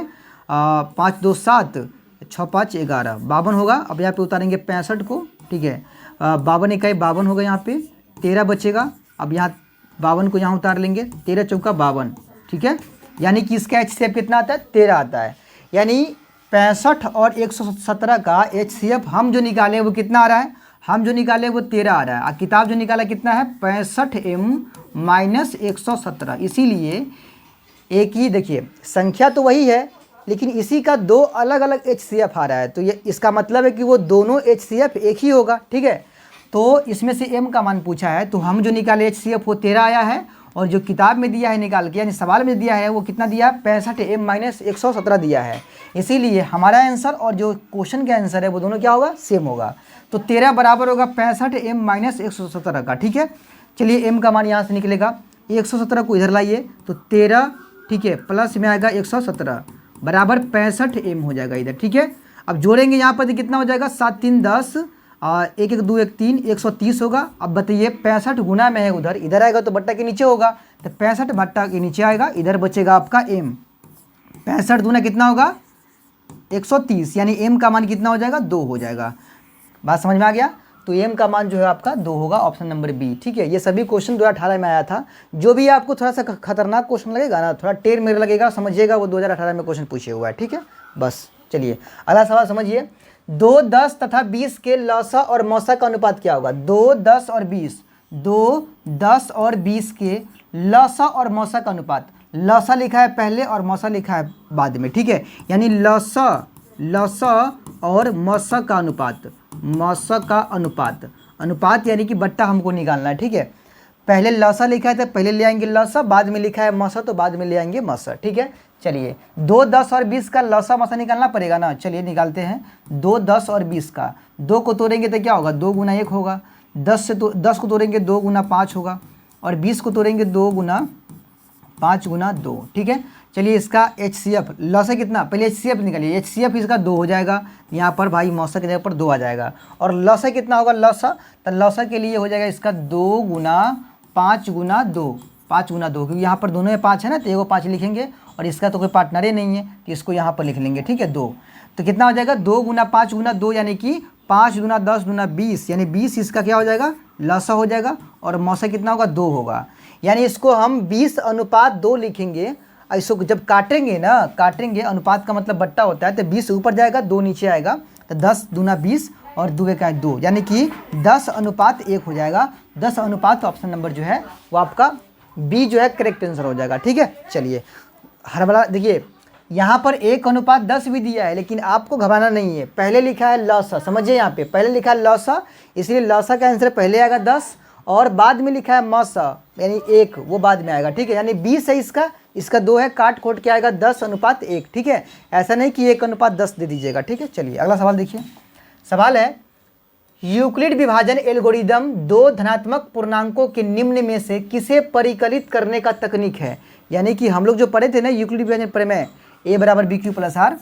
Speaker 1: 5 2 7, 6 5 11, 52 होगा। अब यहाँ पे उतारेंगे 65 को, ठीक है। 52 इकाई 52 होगा, यहाँ पे 13 बचेगा। अब यहाँ 52 को यहाँ उतार लेंगे, 13 चौका 52, ठीक है। यानी कि इसका HCF कितना आता है? 13 आता है। यानी 65 और 117 का HCF हम जो निकाले वो कितना आ रहा है? हम जो निकाले वो 13 आ रहा है, और किताब जो निकाला कितना है 65m माइनस 117। इसीलिए एक ही देखिए संख्या तो वही है, लेकिन इसी का दो अलग अलग HCF आ रहा है, तो ये इसका मतलब है कि वो दोनों HCF एक ही होगा। ठीक है, तो इसमें से m का मान पूछा है, तो हम जो निकाले HCF वो 13 आया है, और जो किताब में दिया है निकाल के यानी सवाल में दिया है वो कितना दिया है 65m माइनस 117 दिया है। इसीलिए हमारा आंसर और जो क्वेश्चन का आंसर है वो दोनों क्या होगा, सेम होगा। तो 13 बराबर होगा 65m माइनस 117 का। ठीक है, चलिए m का मान यहाँ से निकलेगा, 117 को इधर लाइए तो 13, ठीक है, प्लस में आएगा 117 बराबर 65m हो जाएगा इधर। ठीक है, अब जोड़ेंगे यहाँ पर तो कितना हो जाएगा 7 3 10 और 1 1 2 1 3 130 होगा। अब बताइए 65 गुना में है उधर, इधर आएगा तो बट्टा के नीचे होगा, तो 65 बट्टा के नीचे आएगा, इधर बचेगा आपका m। 65 दूना कितना होगा 130, यानी m का मान कितना हो जाएगा 2 हो जाएगा। बात समझ में आ गया, तो m का मान जो है आपका 2 होगा, ऑप्शन नंबर बी। ठीक है, ये सभी क्वेश्चन 2018 में आया था। जो भी आपको थोड़ा सा खतरनाक क्वेश्चन लगेगा ना, थोड़ा टेढ़ मेढ़ लगेगा, समझिएगा वो 2018 में क्वेश्चन पूछे हुआ है। ठीक है, बस चलिए अगला सवाल समझिए। 2 10 तथा 20 के लसा और मौसा का अनुपात क्या होगा। 2 10 और 20, 2 10 और 20 के लसा और मौसा का अनुपात, लसा लिखा है पहले और मौसा लिखा है बाद में। ठीक है, यानी लसा और मौसा का अनुपात, मौसा का अनुपात यानी कि बट्टा हमको निकालना है। ठीक है, पहले लसा लिखा है तो पहले ले आएंगे लसा, बाद में लिखा है मौसा तो बाद में ले आएंगे मौसा। ठीक है, चलिए 2 10 और 20 का लसा मौसा निकालना पड़ेगा ना, चलिए निकालते हैं। 2 10 और 20 का 2 को तोड़ेंगे तो क्या होगा 2 गुना 1 होगा, 10 को तोड़ेंगे 2 गुना 5 होगा, और 20 को तोड़ेंगे 2 गुना 5 गुना 2। ठीक है, चलिए इसका HCF लसा कितना, पहले HCF निकालिए, HCF इसका 2 हो जाएगा, यहाँ पर भाई मौसा के जगह पर 2 आ जाएगा। और लसा कितना होगा लसा, तो लसा के लिए हो जाएगा इसका 2 गुना 5 गुना 2, 5 गुना 2, क्योंकि यहाँ पर दोनों में 5 है ना, तो एगो 5 लिखेंगे, और इसका तो कोई पार्टनर ही नहीं है तो इसको यहाँ पर लिख लेंगे। ठीक है, 2 तो कितना हो जाएगा 2 गुना 5 गुना 2, यानी कि 5 गुना 10 गुना 20, यानी 20 इसका क्या हो जाएगा लसा हो जाएगा, और मौसा कितना होगा 2 होगा, यानी इसको हम 20:2 लिखेंगे। इसको जब काटेंगे ना, काटेंगे, अनुपात का मतलब बट्टा होता है, तो 20 ऊपर जाएगा 2 नीचे आएगा, तो 10 दूना 20 और 2 का 2, यानी कि 10:1 हो जाएगा। 10:, ऑप्शन नंबर जो है वो आपका बी जो है करेक्ट आंसर हो जाएगा। ठीक है, चलिए हर वाला देखिए यहाँ पर 1:10 भी दिया है, लेकिन आपको घबराना नहीं है, पहले लिखा है लसा, समझिए यहाँ पे पहले लिखा है लसा, इसलिए लसा का आंसर पहले आएगा 10, और बाद में लिखा है मौसा यानी 1, वो बाद में आएगा। ठीक है, यानी 20 है इसका 2 है, काट खोट के आएगा 10:1। ठीक है, ऐसा नहीं कि 1:10 दे दीजिएगा। ठीक है, चलिए अगला सवाल देखिए। सवाल है यूक्लिड विभाजन एल्गोरिदम 2 धनात्मक पूर्णांकों के निम्न में से किसे परिकलित करने का तकनीक है। यानी कि हम लोग जो पढ़े थे ना यूक्लिड विभाजन प्रमेय, a बराबर b q plus r,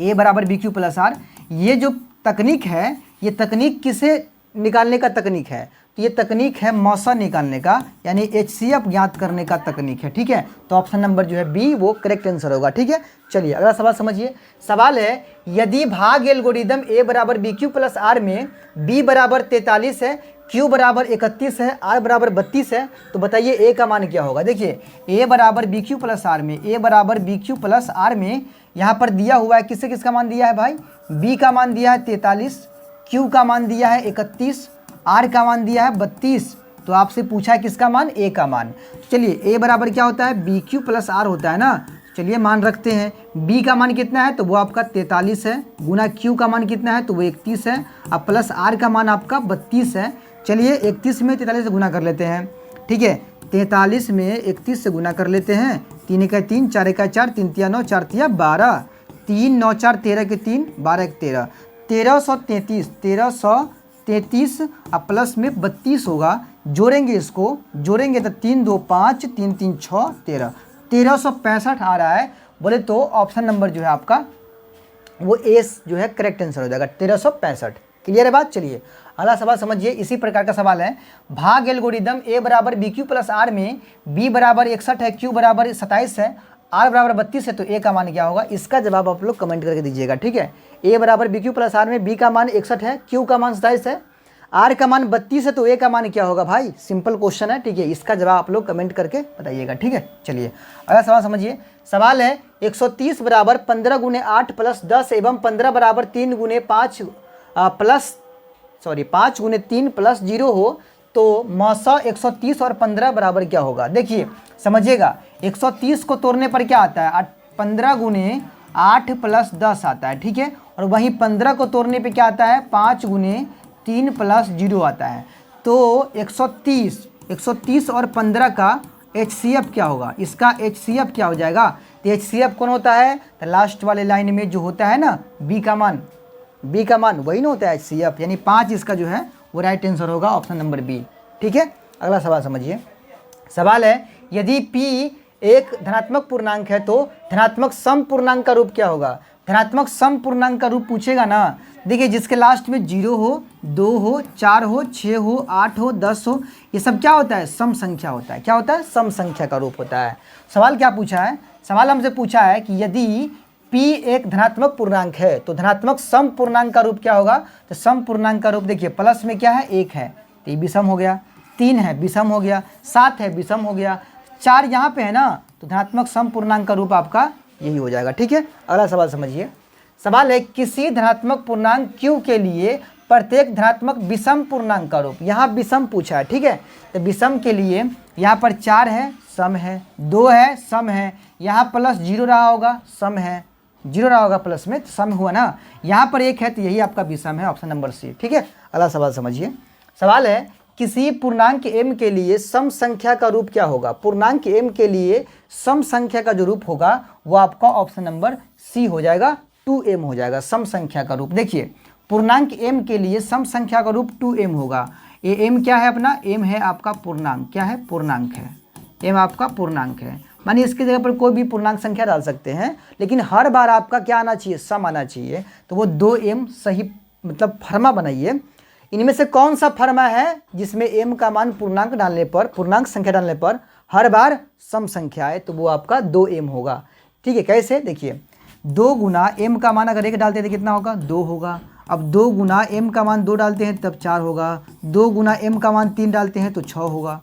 Speaker 1: a बराबर बी क्यू प्लस आर, ये जो तकनीक है ये तकनीक किसे निकालने का तकनीक है, तो ये तकनीक है मौसा निकालने का, यानी HCF ज्ञात करने का तकनीक है। ठीक है, तो ऑप्शन नंबर जो है बी वो करेक्ट आंसर होगा। ठीक है, चलिए अगला सवाल समझिए। सवाल है यदि भाग एल्गोरिदम a बराबर बी क्यू प्लस आर में b बराबर 43 है, q बराबर 31 है, r बराबर 32 है, तो बताइए a का मान क्या होगा। देखिए a बराबर बी क्यू प्लस आर में, a बराबर बी क्यू प्लस आर में यहाँ पर दिया हुआ है, किससे किसका मान दिया है भाई, b का मान दिया है 43, q का मान दिया है 31, r का मान दिया है 32, तो आपसे पूछा है किसका मान, a का मान। तो चलिए a बराबर क्या होता है बी क्यू प्लस आर होता है ना, चलिए मान रखते हैं। b का मान कितना है, तो वो आपका 43 है, गुना q का मान कितना है, तो वो 31 है, अब प्लस r का मान आपका 32 है। चलिए 31 में 43 से गुना कर लेते हैं। ठीक है, 43 में 31 से गुना कर लेते हैं, 3 का 3, 4 का 4, 3 तिया 9, 4 तिया 12, 3 9 4 13 के 3, 12 के 13, 1333 अब प्लस में 32 होगा, जोड़ेंगे इसको, जोड़ेंगे तो 3 2 5, 3 3 6 13, 1365 आ रहा है। बोले तो ऑप्शन नंबर जो है आपका वो एस जो है करेक्ट आंसर हो जाएगा 1365। क्लियर है बात। चलिए अगला सवाल समझिए, इसी प्रकार का सवाल है भाग एल्गोरिदम a बराबर बी क्यू प्लस आर में b बराबर 61 है, q बराबर 27 है, r बराबर 32 है, तो a का मान क्या होगा। इसका जवाब आप लोग कमेंट करके दीजिएगा। ठीक है, a बराबर बी क्यू प्लस आर में b का मान 61 है, q का मान 27 है, r का मान 32 है, तो a का मान क्या होगा भाई। सिंपल क्वेश्चन है। ठीक है, इसका जवाब आप लोग कमेंट करके बताइएगा। ठीक है, चलिए अगला सवाल समझिए। सवाल है 130 बराबर 15 गुने 8 प्लस 10 एवं 15 बराबर 3 गुने 5 प्लस सॉरी 5 गुने 3 प्लस 0 हो तो मौसा 130 और 15 बराबर क्या होगा। देखिए समझिएगा, 130 को तोड़ने पर क्या आता है, 15 गुने 8 प्लस 10 आता है, ठीक है। और वहीं 15 को तोड़ने पे क्या आता है, 5 गुने 3 प्लस 0 आता है। तो 130 और 15 का HCF क्या होगा, इसका HCF क्या हो जाएगा। तो HCF कौन होता है, तो लास्ट वाले लाइन में जो होता है ना B का मान वही ना होता है HCF, यानी 5 इसका जो है वो राइट आंसर होगा, ऑप्शन नंबर बी, ठीक है। अगला सवाल समझिए। सवाल है, यदि P एक धनात्मक पूर्णांक है तो धनात्मक सम पूर्णांक का रूप क्या होगा। धनात्मक सम पूर्णांक का रूप पूछेगा ना, देखिए जिसके लास्ट में 0 हो, 2 हो, 4 हो, 6 हो, 8 हो, 10 हो, ये सब क्या होता है, सम संख्या होता है। क्या होता है, सम संख्या का रूप होता है। सवाल क्या पूछा है, सवाल हमसे पूछा है कि यदि P एक धनात्मक पूर्णांक है तो धनात्मक सम पूर्णांक का रूप क्या होगा। तो सम पूर्णांक का रूप देखिए, प्लस में क्या है, 1 है तो ये विषम हो गया, 3 है विषम हो गया, 7 है विषम हो गया, 4 यहाँ पे है ना, तो धनात्मक सम पूर्णांक का रूप आपका यही हो जाएगा, ठीक है। अगला सवाल समझिए। सवाल है, किसी धनात्मक पूर्णांक Q के लिए प्रत्येक धनात्मक विषम पूर्णांक का रूप। यहाँ विषम पूछा है, ठीक है। तो विषम के लिए यहाँ पर 4 है, सम है, 2 है, सम है, यहाँ प्लस 0 रहा होगा, सम है, 0 रहा होगा प्लस में, तो सम हुआ ना। यहाँ पर 1 है तो यही आपका विषम है, ऑप्शन नंबर सी, ठीक है। अगला सवाल समझिए। सवाल है, किसी पूर्णांक m के लिए सम संख्या का रूप क्या होगा। पूर्णांक m के लिए सम संख्या का जो रूप होगा वो आपका ऑप्शन नंबर सी हो जाएगा, 2m हो जाएगा सम संख्या का रूप। देखिए पूर्णांक m के लिए सम संख्या का रूप 2m होगा। ये m क्या है अपना, m है आपका पूर्णांक, क्या है, पूर्णांक है, m आपका पूर्णांक है। मानिए इसकी जगह पर कोई भी पूर्णांक संख्या डाल सकते हैं, लेकिन हर बार आपका क्या आना चाहिए, सम आना चाहिए। तो वो 2m सही मतलब फर्मा बनाइए। इनमें से कौन सा फर्मा है जिसमें m का मान पूर्णांक डालने पर, पूर्णांक संख्या डालने पर हर बार सम संख्या है, तो वो आपका 2m होगा, ठीक है। कैसे, देखिए 2 गुना m का मान अगर 1 डालते हैं तो कितना होगा, 2 होगा। अब 2 गुना m का मान 2 डालते हैं तब 4 होगा, 2 गुना m का मान 3 डालते हैं तो 6 होगा।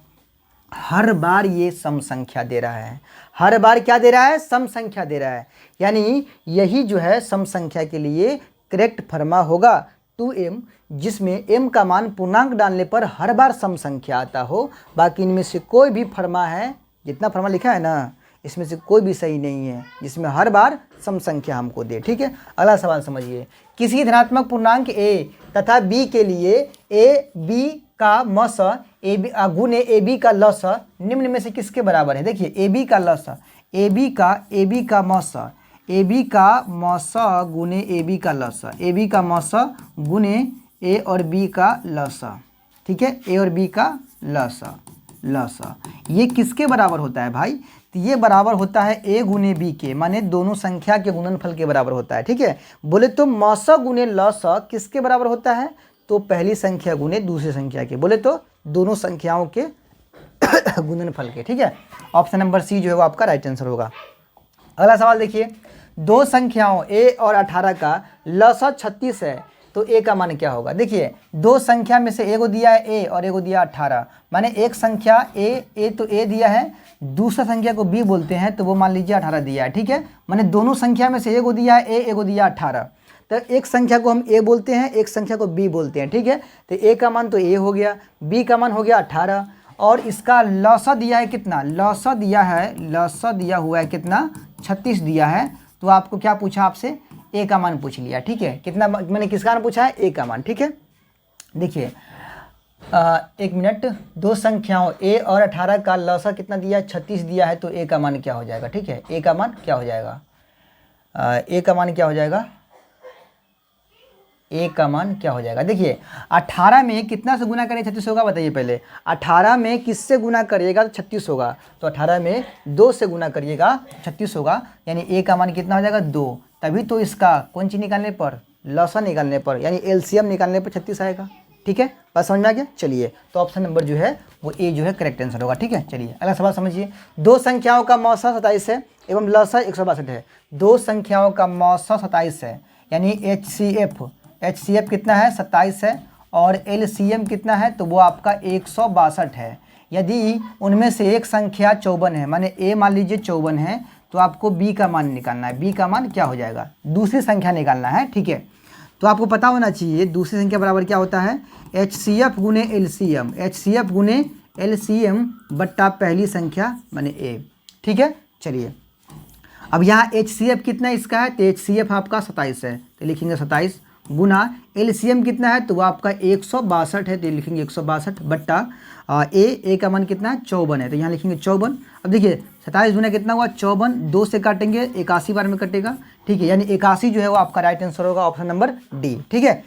Speaker 1: हर बार ये सम संख्या दे रहा है, हर बार क्या दे रहा है, सम संख्या दे रहा है। यानी यही जो है सम संख्या के लिए करेक्ट फर्मा होगा 2m, जिसमें m का मान पूर्णांक डालने पर हर बार सम संख्या आता हो। बाकी इनमें से कोई भी फर्मा है, जितना फर्मा लिखा है ना, इसमें से कोई भी सही नहीं है जिसमें हर बार सम संख्या हमको दे, ठीक है। अगला सवाल समझिए। किसी धनात्मक पूर्णांक a तथा b के लिए a b का मस गुणे ए बी का लस निम्न में से किसके बराबर है। देखिए ए बी का लस, ए बी का मस, ए बी का मस गुणे ए बी का लस, ए बी का मस गुणे ए और बी का लस, ठीक है, ए और बी का लस, ये किसके बराबर होता है भाई। तो ये बराबर होता है ए गुने बी के, माने दोनों संख्या के गुणनफल के बराबर होता है, ठीक है। बोले तो मस गुने लस किसके बराबर होता है, तो पहली संख्या गुने दूसरी संख्या के, बोले तो दोनों संख्याओं के गुणनफल के, ठीक है। ऑप्शन नंबर सी जो है वो आपका राइट आंसर होगा। अगला सवाल देखिए, दो संख्याओं a और 18 का लसा 36 है तो a का मान क्या होगा। देखिए दो संख्या में से एक को दिया है a और एक को दिया 18, माने एक संख्या a तो a दिया है, दूसरा संख्या को b बोलते हैं तो वो मान लीजिए 18 दिया है, ठीक है। माने दोनों संख्या में से एक को दिया है a, एक को दिया 18, तो एक संख्या को हम a बोलते हैं, एक संख्या को b बोलते हैं, ठीक है। तो a का मान तो a हो गया, b का मान हो गया 18 और इसका लसा दिया है कितना, लसा दिया हुआ है कितना 36 दिया है। तो आपको क्या पूछा, आपसे a का मान पूछ लिया, ठीक है। कितना मैंने किसका मान पूछा है, a का मान, ठीक है। देखिए एक मिनट, दो संख्याओं a और 18 का लसा कितना दिया है 36 दिया है, तो a का मान क्या हो जाएगा, ठीक है। a का मान क्या हो जाएगा, a का मान क्या हो जाएगा, a का मान क्या हो जाएगा। देखिए 18 में कितना से गुना करें 36 होगा, बताइए पहले। 18 में किससे गुना करिएगा तो 36 होगा, तो 18 में 2 से गुना करिएगा 36 होगा, यानी a का मान कितना हो जाएगा 2। तभी तो इसका कौन चीज़ निकालने पर, लसा निकालने पर, यानी एलसीएम निकालने पर 36 आएगा, ठीक है। बात समझ में आ गया। चलिए तो ऑप्शन नंबर जो है वो ए जो है करेक्ट आंसर होगा, ठीक है। चलिए अगला सवाल समझिए। दो संख्याओं का मौसा 27 है एवं लसा 162 है। दो संख्याओं का मौसा 27 है, यानी HCF कितना है 27 है और LCM कितना है, तो वो आपका 162 है। यदि उनमें से एक संख्या 54 है, माने A मान लीजिए 54 है, तो आपको B का मान निकालना है। B का मान क्या हो जाएगा, दूसरी संख्या निकालना है, ठीक है। तो आपको पता होना चाहिए दूसरी संख्या बराबर क्या होता है, HCF गुने LCM, HCF गुने LCM बट्टा पहली संख्या माने A। ठीक है, चलिए अब यहाँ HCF कितना इसका है, तो HCF आपका 27 है, तो लिखेंगे 27 गुना LCM कितना है, तो वो आपका 162 है, तो लिखेंगे 162 बट्टा A का मान कितना है 54 है, तो यहाँ लिखेंगे 54। अब देखिए 27 गुना कितना हुआ 54, 2 से काटेंगे 81 बार में कटेगा। ठीक है, यानी 81 जो है वो आपका राइट आंसर होगा, ऑप्शन नंबर डी। ठीक है,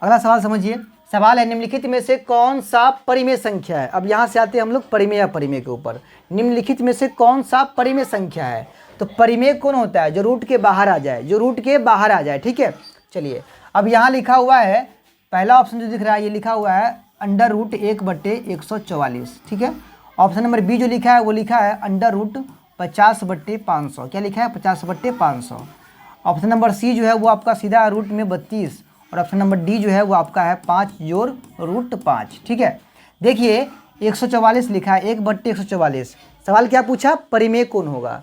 Speaker 1: अगला सवाल समझिए। सवाल है निम्नलिखित में से कौन सा परिमेय संख्या है। अब यहाँ से आते हैं हम लोग परिमेय अपरिमेय के ऊपर। निम्नलिखित में से कौन सा परिमेय संख्या है, तो परिमेय कौन होता है, जो रूट के बाहर आ जाए, जो रूट के बाहर आ जाए। ठीक है, चलिए अब यहाँ लिखा हुआ है पहला ऑप्शन जो दिख रहा है, ये लिखा हुआ है अंडर रूट 1/144। ठीक है, ऑप्शन नंबर बी जो लिखा है वो लिखा है अंडर रूट 50/500। क्या लिखा है 50/500। ऑप्शन नंबर सी जो है वो आपका सीधा रूट में 32, और ऑप्शन नंबर डी जो है वो आपका है 5 जोड़ रूट 5। ठीक है, देखिए 144 लिखा है 1/144। सवाल क्या पूछा, परिमेय कौन होगा।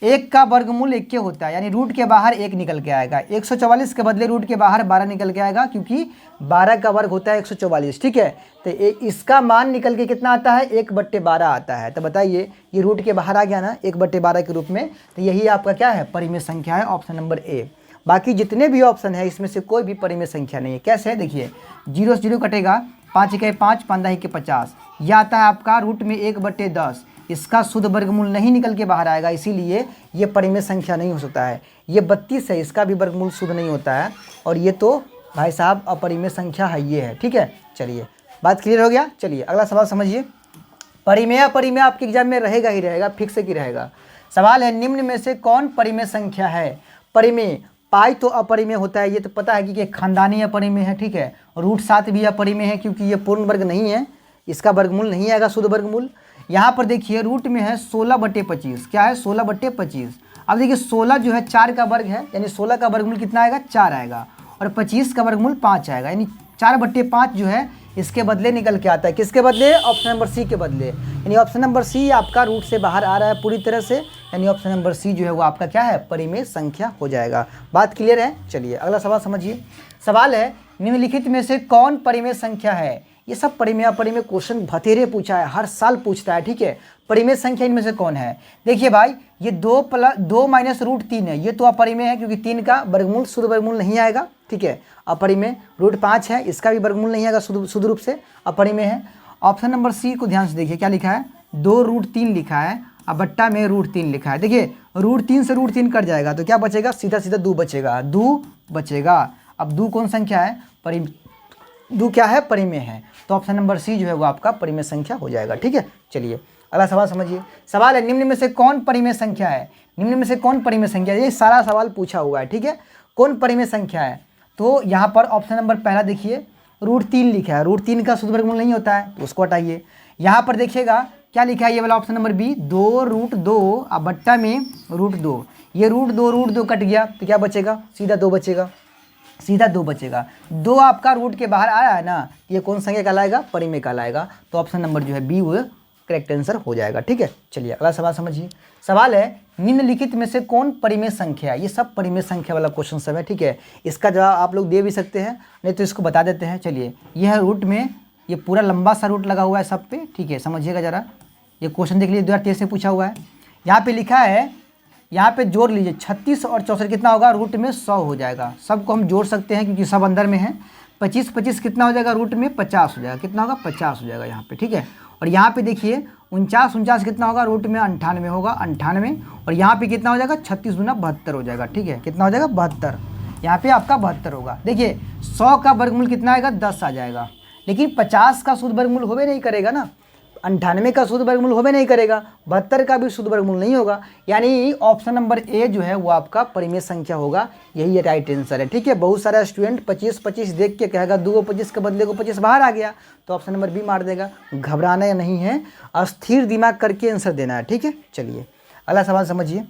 Speaker 1: 1 का वर्गमूल 1 के होता है, यानी रूट के बाहर 1 निकल के आएगा। 144 के बदले रूट के बाहर 12 निकल के आएगा, क्योंकि 12 का वर्ग होता है 144। ठीक है, तो इसका मान निकल के कितना आता है 1/12 आता है। तो बताइए ये रूट के बाहर आ गया ना 1/12 के रूप में, तो यही आपका क्या है परिमेय संख्या है, ऑप्शन नंबर ए। बाकी जितने भी ऑप्शन है इसमें से कोई भी परिमेय संख्या नहीं है। कैसे है देखिए, 0 से 0 कटेगा, 5 के 5, 15 के 50, यह आता है आपका रूट में 1/10। इसका शुद्ध वर्गमूल नहीं निकल के बाहर आएगा, इसीलिए ये परिमेय संख्या नहीं हो सकता है। ये 32 है, इसका भी वर्गमूल शुद्ध नहीं होता है, और ये तो भाई साहब अपरिमेय संख्या है, ये है। ठीक है, चलिए बात क्लियर हो गया। चलिए अगला सवाल समझिए। परिमेय अपरिमेय आपके एग्जाम में रहेगा ही रहेगा, फिक्स ही रहेगा। सवाल है निम्न में से कौन परिमेय संख्या है। परिमेय पाई तो अपरिमेय होता है, ये तो पता है कि खानदानी अपरिमेय है। ठीक है, रूट 7 भी अपरिमेय है, क्योंकि ये पूर्ण वर्ग नहीं है, इसका वर्गमूल नहीं आएगा शुद्ध वर्गमूल। यहाँ पर देखिए रूट में है 16/25। क्या है 16/25। अब देखिए 16 जो है 4 का वर्ग है, यानी 16 का वर्गमूल कितना आएगा 4 आएगा, और 25 का वर्गमूल 5 आएगा, यानी 4/5 जो है इसके बदले निकल के आता है। किसके बदले, ऑप्शन नंबर सी के बदले, यानी ऑप्शन नंबर सी आपका रूट से बाहर आ रहा है पूरी तरह से, यानी ऑप्शन नंबर सी जो है वो आपका क्या है परिमेय संख्या हो जाएगा। बात क्लियर है। चलिए अगला सवाल समझिए। सवाल है निम्नलिखित में से कौन परिमेय संख्या है। ये सब परिमेय अपरिमेय क्वेश्चन भतेरे पूछा है, हर साल पूछता है। ठीक है, परिमेय संख्या इनमें से कौन है। देखिए भाई ये 2 माइनस रूट 3 है, ये तो अपरिमेय है, क्योंकि 3 का वर्गमूल शुद्ध वर्गमूल नहीं आएगा। ठीक है, अपरिमेय। रूट 5 है, इसका भी वर्गमूल नहीं आएगा, शुद्ध रूप से अपरिमेय है। ऑप्शन नंबर सी को ध्यान से देखिए, क्या लिखा है 2√3 लिखा है, अब बट्टा में √3 लिखा है। देखिए √3 से √3 कट जाएगा, तो क्या बचेगा, सीधा सीधा 2 बचेगा, 2 बचेगा। अब 2 कौन संख्या है, 2 क्या है परिमेय है, तो ऑप्शन नंबर सी जो है वो आपका परिमेय संख्या हो जाएगा। ठीक है, चलिए अगला सवाल समझिए। सवाल है निम्न में से कौन परिमेय संख्या है। निम्न में से कौन परिमेय संख्या है, ये सारा सवाल पूछा हुआ है। ठीक है, कौन परिमेय संख्या है, तो यहाँ पर ऑप्शन नंबर पहला देखिए √3 लिखा है, √3 का शुद्ध वर्गमूल नहीं होता है, तो उसको हटाइए। यहाँ पर देखिएगा क्या लिखा है, ये वाला ऑप्शन नंबर बी 2√2 अब बट्टा में √2, ये √2 कट गया, तो क्या बचेगा, सीधा 2 बचेगा, सीधा 2 बचेगा। 2 आपका रूट के बाहर आया है ना, ये कौन संख्या कहलाएगा, परिमेय कहलाएगा, तो ऑप्शन नंबर जो है बी वो करेक्ट आंसर हो जाएगा। ठीक है, चलिए अगला सवाल समझिए। सवाल है निम्नलिखित में से कौन परिमेय संख्या है। ये सब परिमेय संख्या वाला क्वेश्चन सब है। ठीक है, इसका जवाब आप लोग दे भी सकते हैं, नहीं तो इसको बता देते हैं। चलिए यह रूट में ये पूरा लंबा सा रूट लगा हुआ है सब पे। ठीक है, समझिएगा ज़रा, ये क्वेश्चन देख लीजिए 2023 से पूछा हुआ है। यहाँ पे लिखा है, यहाँ पे जोड़ लीजिए 36 और 64 कितना होगा, रूट में 100 हो जाएगा। सबको हम जोड़ सकते हैं क्योंकि सब अंदर में है। 25 कितना हो जाएगा, रूट में 50 हो जाएगा, कितना होगा 50 हो जाएगा यहाँ पे। ठीक है, और यहाँ पे देखिए 49 कितना होगा, रूट में 98 होगा, 98, और यहाँ पे कितना हो जाएगा 36 गुना 72 हो जाएगा। ठीक है, कितना हो जाएगा 72, यहाँ पे आपका 72 होगा। देखिए 100 का वर्गमूल कितना आएगा, 10 आ जाएगा, लेकिन 50 का शुद्ध वर्गमूल होबे नहीं करेगा ना, 98 का शुद्ध वर्गमूल होबे नहीं करेगा, 72 का भी शुद्ध वर्गमूल नहीं होगा, यानी ऑप्शन नंबर ए जो है वो आपका परिमेय संख्या होगा, यही राइट आंसर है। ठीक है, बहुत सारा स्टूडेंट 25 देख के कहेगा 2 25 के बदले को 25 बाहर आ गया, तो ऑप्शन नंबर बी मार देगा। घबराना नहीं है, स्थिर दिमाग करके आंसर देना है। ठीक है, चलिए अगला सवाल समझिए।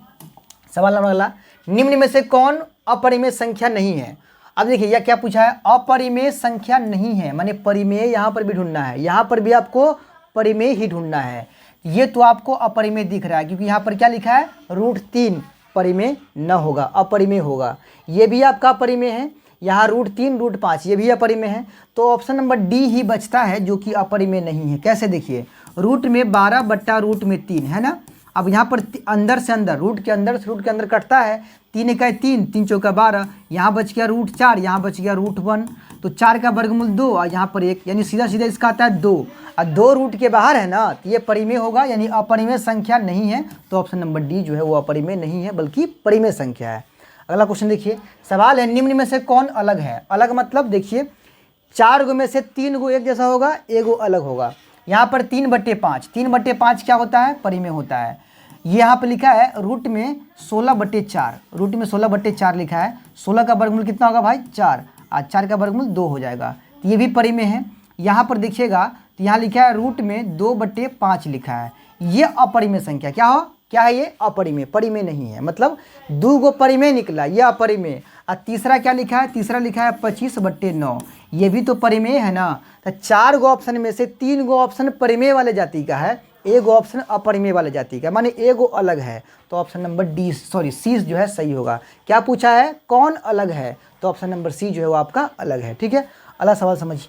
Speaker 1: सवाल नंबर अगला, निम्न में से कौन अपरिमेय संख्या नहीं है। अब देखिए यह क्या पूछा है, अपरिमेय संख्या नहीं है, माने परिमेय यहाँ पर भी ढूंढना है, यहाँ पर भी आपको परिमेय ही ढूंढना है। ये तो आपको अपरिमेय दिख रहा है क्योंकि यहाँ पर क्या लिखा है, √3 परिमेय न होगा, अपरिमेय होगा। ये भी आपका अपरिमेय है, यहाँ √3 √5 ये भी अपरिमेय है। तो ऑप्शन नंबर डी ही बचता है जो कि अपरिमेय नहीं है। कैसे देखिए, रूट में 12 बट्टा रूट में 3 है ना। अब यहाँ पर अंदर से अंदर, रूट के अंदर से रूट के अंदर कटता है, 3 इकाई 3, 3 चौका 12, यहाँ बच गया √4, यहाँ बच गया √1, तो 4 का वर्गमूल 2 और यहाँ पर 1, यानी सीधा सीधा इसका आता है 2। और 2 रूट के बाहर है ना, तो ये परिमेय होगा, यानी अपरिमेय संख्या नहीं है। तो ऑप्शन नंबर डी जो है वो अपरिमेय नहीं है बल्कि परिमेय संख्या है। अगला क्वेश्चन देखिए, सवाल है निम्न में से कौन अलग है। अलग मतलब देखिए, 4 गो में से 3 गो एक जैसा होगा, 1 गो अलग होगा। यहाँ पर 3/5, 3/5 क्या होता है, परिमेय होता है। ये यहाँ पे लिखा है रूट में 16/4, रूट में 16/4 लिखा है। 16 का वर्गमूल कितना होगा भाई, 4, और 4 का वर्गमूल 2 हो जाएगा, तो ये भी परिमेय है। यहाँ पर देखिएगा तो यहाँ लिखा है रूट में 2/5 लिखा है, ये अपरिमेय संख्या क्या है, ये अपरिमेय, परिमेय नहीं है। मतलब 2 गो परिमेय निकला, ये अपरिमेय। और तीसरा क्या लिखा है, तीसरा लिखा है 25/9, ये भी तो परिमेय है ना। तो 4 गो ऑप्शन में से 3 गो ऑप्शन परिमेय वाले जाति का है, 1 गो ऑप्शन अपरिमेय वाले जाति का, माने 1 गो अलग है। तो ऑप्शन नंबर सी जो है सही होगा। क्या पूछा है, कौन अलग है, तो ऑप्शन नंबर सी जो है वो आपका अलग है। ठीक है, अगला सवाल समझिए।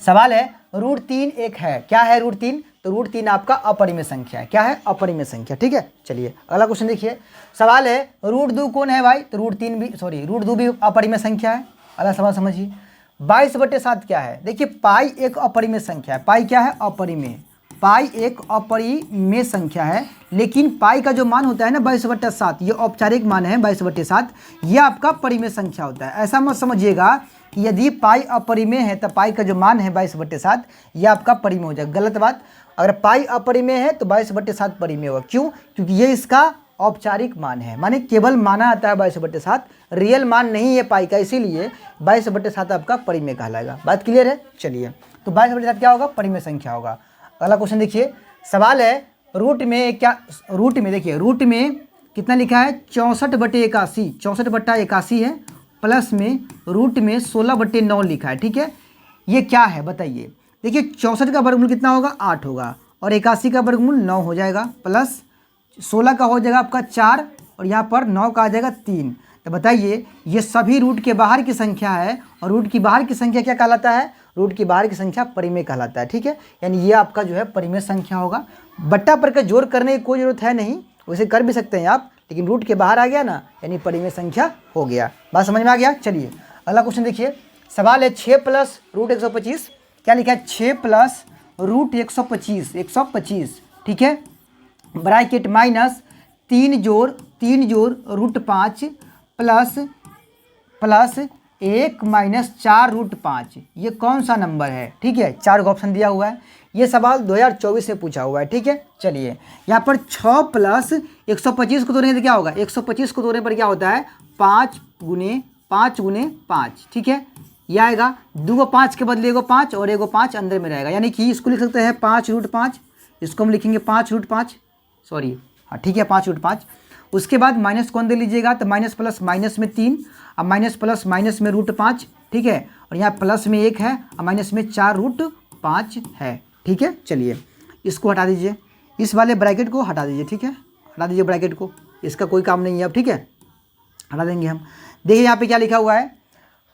Speaker 1: सवाल है √3 एक है, क्या है √3, तो √3 आपका अपरिमेय संख्या है। क्या है, अपरिमेय संख्या। ठीक है, चलिए अगला क्वेश्चन देखिए। सवाल है √2 कौन है भाई, तो √2 भी अपरिमेय संख्या है। अगला सवाल समझिए, 22/7 क्या है। देखिए पाई एक अपरिमेय संख्या है, पाई क्या है, अपरिमेय, पाई एक अपरिमेय संख्या है। लेकिन पाई का जो मान होता है ना 22/7, ये औपचारिक मान है 22/7, ये आपका परिमेय संख्या होता है। ऐसा मत समझिएगा कि यदि पाई अपरिमेय है तो पाई का जो मान है 22/7 ये आपका परिमेय हो जाएगा, गलत बात। अगर पाई अपरिमेय है तो 22/7 परिमेय होगा। क्यों, क्योंकि ये इसका औपचारिक मान है, माने केवल माना आता है 22/7, रियल मान नहीं है पाई का, इसीलिए 22/7 आपका परिमेय कहलाएगा। बात क्लियर है। चलिए, तो 22/7 क्या होगा, परिमेय संख्या होगा। अगला क्वेश्चन देखिए, सवाल है रूट में देखिए, रूट में कितना लिखा है, 64/81, 64/81 है, प्लस में रूट में 16/9 लिखा है। ठीक है, ये क्या है बताइए। देखिए 64 का वर्गमूल कितना होगा, 8 होगा, और 81 का वर्गमूल 9 हो जाएगा, प्लस 16 का हो जाएगा आपका 4, और यहाँ पर 9 का आ जाएगा 3। तो बताइए ये सभी रूट के बाहर की संख्या है, और रूट की बाहर की संख्या क्या कहलाता है, रूट की बाहर की संख्या परिमेय कहलाता है। ठीक है, यानी ये आपका जो है परिमेय संख्या होगा। बट्टा पर के जोड़ करने की कोई जरूरत है नहीं, वैसे कर भी सकते हैं आप, लेकिन रूट के बाहर आ गया ना, यानी परिमेय संख्या हो गया। बात समझ में आ गया। चलिए अगला क्वेश्चन देखिए, सवाल है 6 + √125, क्या लिखा है, 6 + √125, 125। ठीक है, ब्रैकेट माइनस 3 जोड़ √5 प्लस 1 - 4 √5, ये कौन सा नंबर है। ठीक है, 4 का ऑप्शन दिया हुआ है। ये सवाल 2024 में पूछा हुआ है। ठीक है, चलिए यहाँ पर 6 + 125 को तोड़ने से क्या होगा, 125 को तोड़ने पर क्या होता है, 5 × 5 × 5। ठीक है, यह आएगा 2 5 के बदले 1 5 और 1 5 अंदर में रहेगा, यानी कि इसको लिख सकते हैं 5 √5, इसको हम लिखेंगे 5 √5, सॉरी हाँ ठीक है 5 √5। उसके बाद माइनस कौन दे लीजिएगा, तो माइनस प्लस माइनस में 3, अब माइनस प्लस माइनस में √5। ठीक है, और यहाँ प्लस में 1 है, और माइनस में 4 √5 है। ठीक है, चलिए इसको हटा दीजिए, इस वाले ब्रैकेट को हटा दीजिए। ठीक है, हटा दीजिए ब्रैकेट को, इसका कोई काम नहीं है अब। ठीक है, हटा देंगे हम। देखिए यहाँ पे क्या लिखा हुआ है,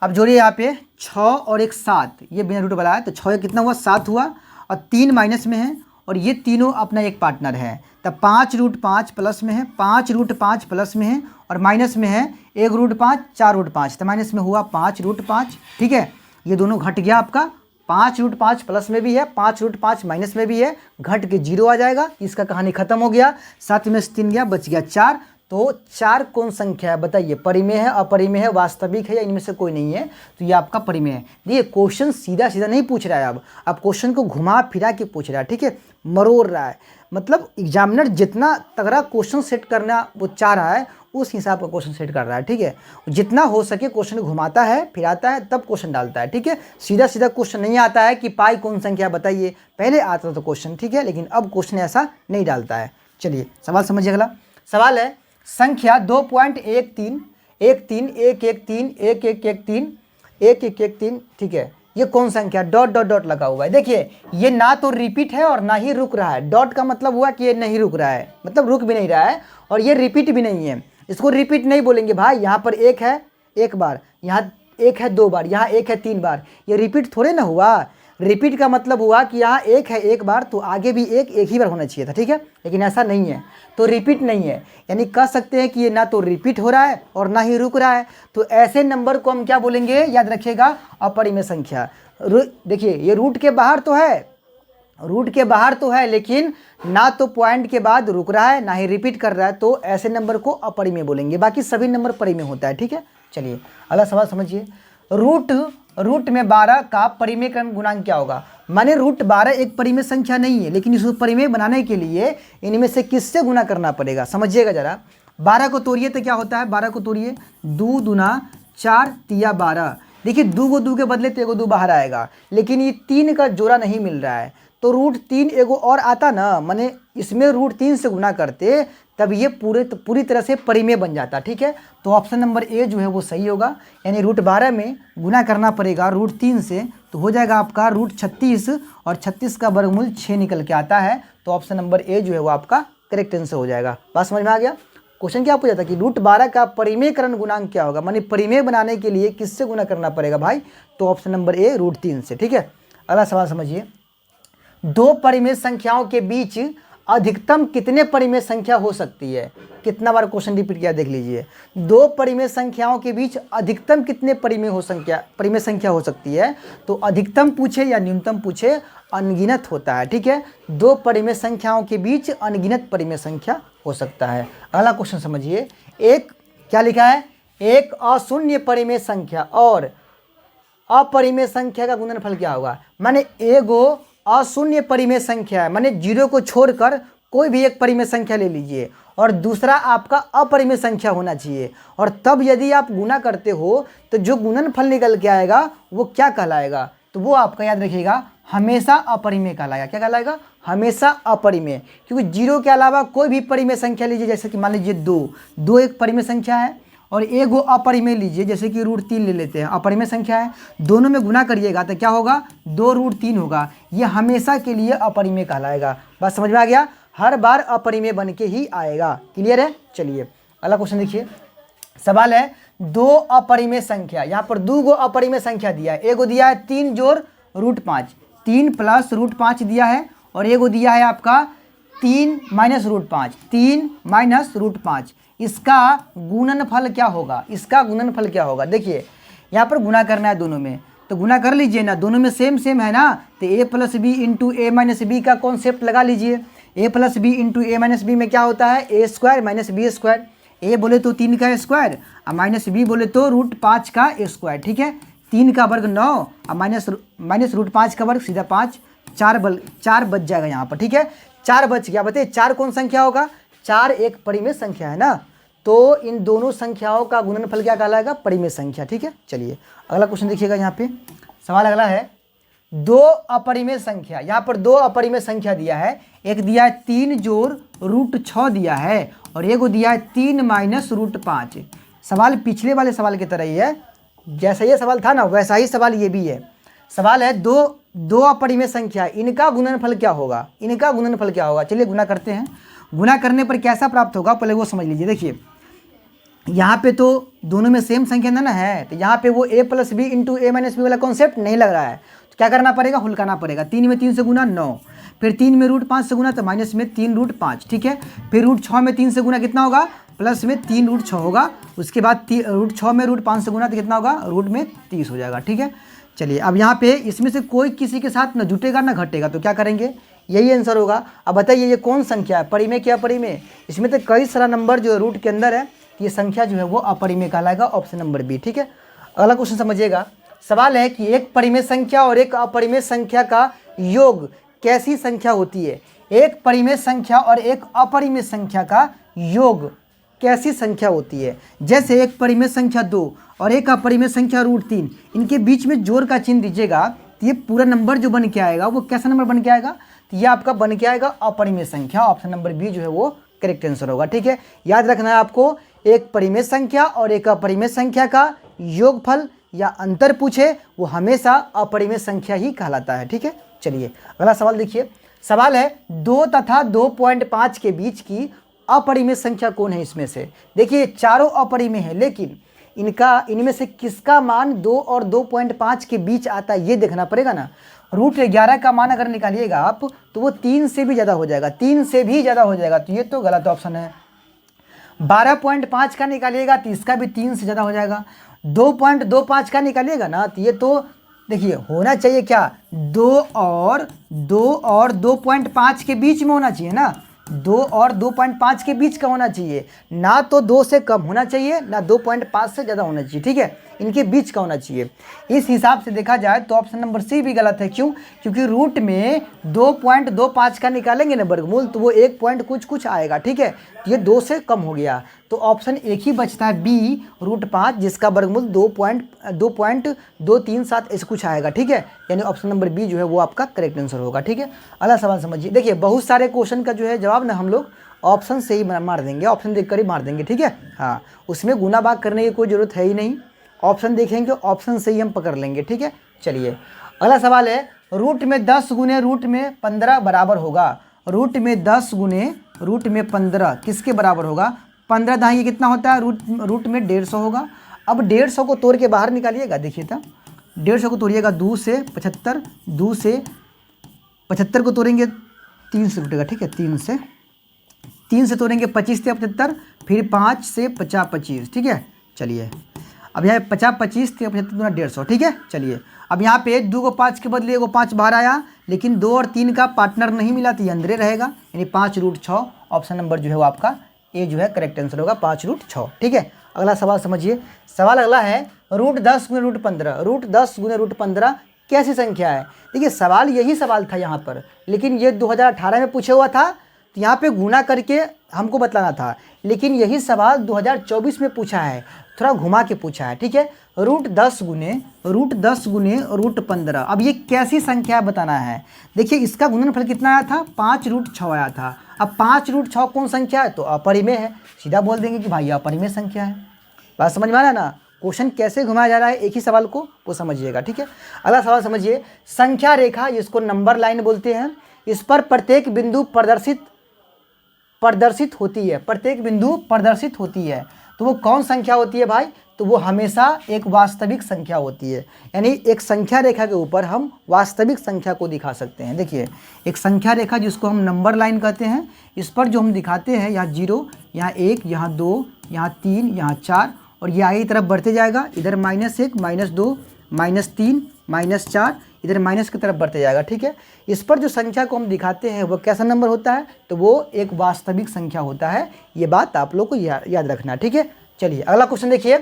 Speaker 1: अब जोड़िए यहाँ पे 6 और 1 7, ये बिना रूट वाला है, तो 6 कितना हुआ, 7 हुआ, और 3 माइनस में है, और ये तीनों अपना एक पार्टनर है, तब 5 √5 प्लस में है, 5 √5 प्लस में है, और माइनस में है 1 √5 4 √5, तो माइनस में हुआ 5 √5। ठीक है, ये दोनों घट गया आपका, 5 √5 प्लस में भी है, 5 √5 माइनस में भी है, घट के 0 आ जाएगा, इसका कहानी खत्म हो गया। 7 में से 3 गया, बच गया 4। तो 4 कौन संख्या है बताइए, परिमेय है, अपरिमेय है, वास्तविक है, या इनमें से कोई नहीं है, तो ये आपका परिमेय है। देखिए क्वेश्चन सीधा सीधा नहीं पूछ रहा है, अब क्वेश्चन को घुमा फिरा के पूछ रहा है। ठीक है, मरोड़ रहा है, मतलब एग्जामिनर जितना तगड़ा क्वेश्चन सेट करना वो चाह रहा है, उस हिसाब का क्वेश्चन सेट कर रहा है। ठीक है, जितना हो सके क्वेश्चन घुमाता है फिराता है तब क्वेश्चन डालता है। ठीक है, सीधा सीधा क्वेश्चन नहीं आता है कि पाई कौन संख्या बताइए, पहले आता था क्वेश्चन। ठीक है, लेकिन अब क्वेश्चन ऐसा नहीं डालता है। चलिए सवाल समझिए। अगला सवाल है संख्या 2.13 ठीक है, ये कौन संख्या, डॉट डॉट डॉट लगा हुआ है। देखिए ये ना तो रिपीट है और ना ही रुक रहा है, डॉट का मतलब हुआ कि ये नहीं रुक रहा है, मतलब रुक भी नहीं रहा है, और ये रिपीट भी नहीं है। इसको रिपीट नहीं बोलेंगे भाई, यहाँ पर 1 है, एक बार, यहाँ एक है 2 बार, यहाँ एक है 3 बार, ये रिपीट थोड़े ना हुआ। रिपीट का मतलब हुआ कि यहाँ एक है एक बार, तो आगे भी एक ही बार होना चाहिए था, ठीक है, लेकिन ऐसा नहीं है, तो रिपीट नहीं है। यानी कह सकते हैं कि ये ना तो रिपीट हो रहा है और ना ही रुक रहा है। तो ऐसे नंबर को हम क्या बोलेंगे, याद रखिएगा, अपरिमेय संख्या। देखिए ये रूट के बाहर तो है, रूट के बाहर तो है, लेकिन ना तो पॉइंट के बाद रुक रहा है ना ही रिपीट कर रहा है, तो ऐसे नंबर को अपरिमेय बोलेंगे। बाकी सभी नंबर परिमेय होता है, ठीक है। चलिए अगला सवाल समझिए। रूट में 12 का परिमेयकरण गुणांक क्या होगा। माने रूट 12 एक परिमेय संख्या नहीं है, लेकिन इसको परिमेय बनाने के लिए इनमें से किससे गुना करना पड़ेगा, समझिएगा जरा। 12 को तोड़िए तो क्या होता है, 12 को तोड़िए, 2 दूना 4 तिया 12। देखिए 2 को 2 के बदले तो 1 2 बाहर आएगा, लेकिन ये 3 का जोड़ा नहीं मिल रहा है, तो रूट 3 एगो और आता ना, माने इसमें रूट 3 से गुना करते तब ये पूरी तरह से परिमेय बन जाता, ठीक है। तो ऑप्शन नंबर ए जो है वो सही होगा। यानी रूट 12 में गुना करना पड़ेगा रूट 3 से, तो हो जाएगा आपका रूट 36, और 36 का वर्गमूल 6 निकल के आता है। तो ऑप्शन नंबर ए जो है वो आपका करेक्ट आंसर हो जाएगा। बात समझ में आ गया। क्वेश्चन क्या पूछा था कि रूट 12 का परिमेयकरण गुणांक क्या होगा, माने परिमेय बनाने के लिए किससे गुना करना पड़ेगा भाई, तो ऑप्शन नंबर ए रूट 3 से, ठीक है। अगला सवाल समझिए। दो परिमेय संख्याओं के बीच अधिकतम कितने परिमेय संख्या हो सकती है। कितना बार क्वेश्चन रिपीट किया देख लीजिए। दो परिमेय संख्याओं के बीच अधिकतम कितने परिमेय संख्या हो सकती है, तो अधिकतम पूछे या न्यूनतम पूछे, अनगिनत होता है, ठीक है। दो परिमेय संख्याओं के बीच अनगिनत परिमेय संख्या हो सकता है। अगला क्वेश्चन समझिए। एक क्या लिखा है, एक अशून्य परिमेय संख्या और अपरिमेय संख्या का गुणनफल क्या होगा। माने एगो अशून्य परिमेय संख्या है, माने 0 को छोड़कर कोई भी एक परिमेय संख्या ले लीजिए, और दूसरा आपका अपरिमेय संख्या होना चाहिए, और तब यदि आप गुना करते हो तो जो गुणनफल निकल के आएगा वो क्या कहलाएगा, तो वो आपका याद रखिएगा हमेशा अपरिमेय कहलाएगा। क्या कहलाएगा, हमेशा अपरिमेय। क्योंकि 0 के अलावा कोई भी परिमेय संख्या लीजिए, जैसे कि मान लीजिए 2 एक परिमेय संख्या है, और एगो अपरिमेय लीजिए, जैसे कि रूट 3 ले लेते हैं, अपरिमेय संख्या है, दोनों में गुना करिएगा तो क्या होगा, 2 रूट 3 होगा। ये हमेशा के लिए अपरिमेय कहलाएगा। बात समझ में आ गया, हर बार अपरिमेय बन के ही आएगा। क्लियर है। चलिए अगला क्वेश्चन देखिए। सवाल है दो अपरिमेय संख्या, यहाँ पर 2 गो अपरिमेय संख्या दिया है। एगो दिया है 3 जोड़ रूट 5, 3 प्लस रूट 5 दिया है, और एगो दिया है आपका 3 माइनस रूट 5, 3 माइनस रूट 5। इसका गुणनफल क्या होगा, इसका गुणनफल क्या होगा। देखिए यहाँ पर गुना करना है दोनों में, तो गुना कर लीजिए ना, दोनों में सेम है ना, तो ए प्लस बी इंटू ए माइनस बी का कॉन्सेप्ट लगा लीजिए। ए प्लस बी इंटू ए माइनस बी में क्या होता है, ए स्क्वायर माइनस बी स्क्वायर। ए बोले तो 3 का स्क्वायर, और माइनस बी बोले तो रूट 5 का स्क्वायर, ठीक है। 3 का वर्ग 9, और माइनस रूट 5 का वर्ग सीधा 5, 4 बच जाएगा यहाँ पर, ठीक है। 4 बच गया। बताइए 4 कौन संख्या होगा, 4 एक परिमेय संख्या है ना, तो इन दोनों संख्याओं का गुणनफल क्या कहलाएगा, परिमेय संख्या, ठीक है। चलिए अगला क्वेश्चन देखिएगा। यहाँ पे सवाल अगला है, दो अपरिमेय संख्या, यहाँ पर 2 अपरिमेय संख्या दिया है। एक दिया है 3 जोड़ रूट 6 दिया है, और एगो दिया है 3 माइनस रूट 5। सवाल पिछले वाले सवाल की तरह ही है, जैसा ये सवाल था ना वैसा ही सवाल ये भी है। सवाल है दो अपरिमेय संख्या, इनका गुणनफल क्या होगा, इनका गुणनफल क्या होगा। चलिए गुना करते हैं। गुना करने पर कैसा प्राप्त होगा पहले वो समझ लीजिए। देखिए यहाँ पे तो दोनों में सेम संख्या ना है, तो यहाँ पे वो ए प्लस बी इंटू ए माइनस बी वाला कॉन्सेप्ट नहीं लग रहा है, तो क्या करना पड़ेगा, हुलकाना पड़ेगा। 3 में 3 से गुना 9, फिर 3 में रूट 5 से गुना तो माइनस में 3 रूट 5, ठीक है। फिर रूट 6 में 3 से गुना कितना होगा, प्लस में 3 रूट 6 होगा। उसके बाद रूट 6 में रूट 5 से गुना तो कितना होगा, रूट में 30 हो जाएगा, ठीक है। चलिए अब यहाँ पे इसमें से कोई किसी के साथ न जुटेगा ना घटेगा, तो क्या करेंगे, यही आंसर होगा। अब बताइए ये कौन संख्या है, परिमेय क्या अपरिमेय। इसमें तो कई सारा नंबर जो रूट के अंदर है, ये संख्या जो है वो अपरिमेय कहलाएगा, ऑप्शन नंबर बी, ठीक है। अगला क्वेश्चन समझिएगा। सवाल है कि एक परिमेय संख्या और एक अपरिमेय संख्या का योग कैसी संख्या होती है। एक परिमेय संख्या और एक अपरिमेय संख्या का योग कैसी संख्या होती है। जैसे एक परिमेय संख्या 2 और एक अपरिमेय संख्या रूट 3, इनके बीच में जोड़ का चिन्ह दीजिएगा, तो ये पूरा नंबर जो बन के आएगा वो कैसा नंबर बन के आएगा, तो ये आपका बन के आएगा अपरिमेय संख्या। ऑप्शन नंबर बी जो है वो करेक्ट आंसर होगा, ठीक है। याद रखना है आपको, एक परिमेय संख्या और एक अपरिमेय संख्या का योगफल या अंतर पूछे वो हमेशा अपरिमेय संख्या ही कहलाता है, ठीक है। चलिए अगला सवाल देखिए। सवाल है 2 तथा 2.5 के बीच की अपरिमेय संख्या कौन है। इसमें से देखिए चारों अपरिमेय है, लेकिन इनमें से किसका मान 2 और 2.5 के बीच आता है ये देखना पड़ेगा ना। √11 का मान अगर निकालिएगा आप तो वो 3 से भी ज़्यादा हो जाएगा, 3 से भी ज़्यादा हो जाएगा, तो ये तो गलत ऑप्शन है। 12.5 का निकालिएगा तो इसका भी 3 से ज़्यादा हो जाएगा। 2.25 का निकालिएगा ना तो ये तो देखिए होना चाहिए क्या, 2 और 2.5 के बीच में होना चाहिए ना, 2 और 2.5 के बीच का होना चाहिए, ना तो 2 से कम होना चाहिए ना 2.5 से ज़्यादा होना चाहिए, ठीक है, इनके बीच का होना चाहिए। इस हिसाब से देखा जाए तो ऑप्शन नंबर सी भी गलत है। क्यों? क्योंकि रूट में 2.25 का निकालेंगे ना वर्गमूल तो वो 1 पॉइंट कुछ आएगा, ठीक है, ये 2 से कम हो गया, तो ऑप्शन एक ही बचता है बी √5 जिसका वर्गमूल 2.237 ऐसे कुछ आएगा, ठीक है, यानी ऑप्शन नंबर बी जो है वो आपका करेक्ट आंसर होगा, ठीक है। अगला सवाल समझिए। देखिए बहुत सारे क्वेश्चन का जो है जवाब ना हम लोग ऑप्शन से ही मार देंगे, ऑप्शन देखकर ही मार देंगे, ठीक है, हाँ, उसमें गुना भाग करने की कोई ज़रूरत है ही नहीं, ऑप्शन देखेंगे ऑप्शन से ही हम पकड़ लेंगे, ठीक है। चलिए अगला सवाल है, रूट में 10 गुने रूट में 15 बराबर होगा। रूट में 10 गुने रूट में 15 किसके बराबर होगा? 15 दाएँ कितना होता है? रूट में 150 होगा। अब 150 को तोड़ के बाहर निकालिएगा, देखिए तो 150 को तोड़िएगा 2 से 75, 2 से 75 को तोड़ेंगे 3 से टूटेगा, ठीक है, 3 से तोड़ेंगे 25 से 75, फिर 5 से 50 25, ठीक है। चलिए अब यहाँ 50 25 से 75 दूना 150, ठीक है। चलिए अब यहाँ पे 2 को 5 के बदले 1 5 बाहर आया, लेकिन 2 और 3 का पार्टनर नहीं मिला तो ये अंदर रहेगा, यानी 5√6 ऑप्शन नंबर जो है वो आपका ए जो है करेक्ट आंसर होगा, 5√6, ठीक है। अगला सवाल समझिए। सवाल अगला है, √10 गुने √15। √10 गुने √15 कैसी संख्या है? देखिए सवाल यही सवाल था यहाँ पर, लेकिन ये 2018 में पूछे हुआ था तो यहाँ पे गुना करके हमको बतलाना था, लेकिन यही सवाल 2024 में पूछा है, थोड़ा घुमा के पूछा है, ठीक है। √10 गुने √15, अब ये कैसी संख्या बताना है। देखिए इसका गुणनफल कितना आया था? 5√6 आया था। अब 5√6 कौन संख्या है? तो अपरिमेय है, सीधा बोल देंगे कि भाई अपरिमेय संख्या है। बात समझ में आना ना, क्वेश्चन कैसे घुमाया जा रहा है एक ही सवाल को, वो समझिएगा, ठीक है। अगला सवाल समझिए। संख्या रेखा जिसको नंबर लाइन बोलते हैं, इस पर प्रत्येक बिंदु प्रदर्शित होती है, प्रत्येक बिंदु प्रदर्शित होती है, तो वो कौन संख्या होती है भाई? तो वो हमेशा एक वास्तविक संख्या होती है, यानी एक संख्या रेखा के ऊपर हम वास्तविक संख्या को दिखा सकते हैं। देखिए एक संख्या रेखा जिसको हम नंबर लाइन कहते हैं, इस पर जो हम दिखाते हैं यहाँ 0, यहाँ 1, यहाँ 2, यहाँ 3, यहाँ 4, और ये आगे की तरफ बढ़ते जाएगा, इधर -1, -2, -3, -4, इधर माइनस की तरफ बढ़ते जाएगा, ठीक है। इस पर जो संख्या को हम दिखाते हैं वो कैसा नंबर होता है? तो वो एक वास्तविक संख्या होता है, ये बात आप लोग को याद रखना, ठीक है। चलिए अगला क्वेश्चन देखिए।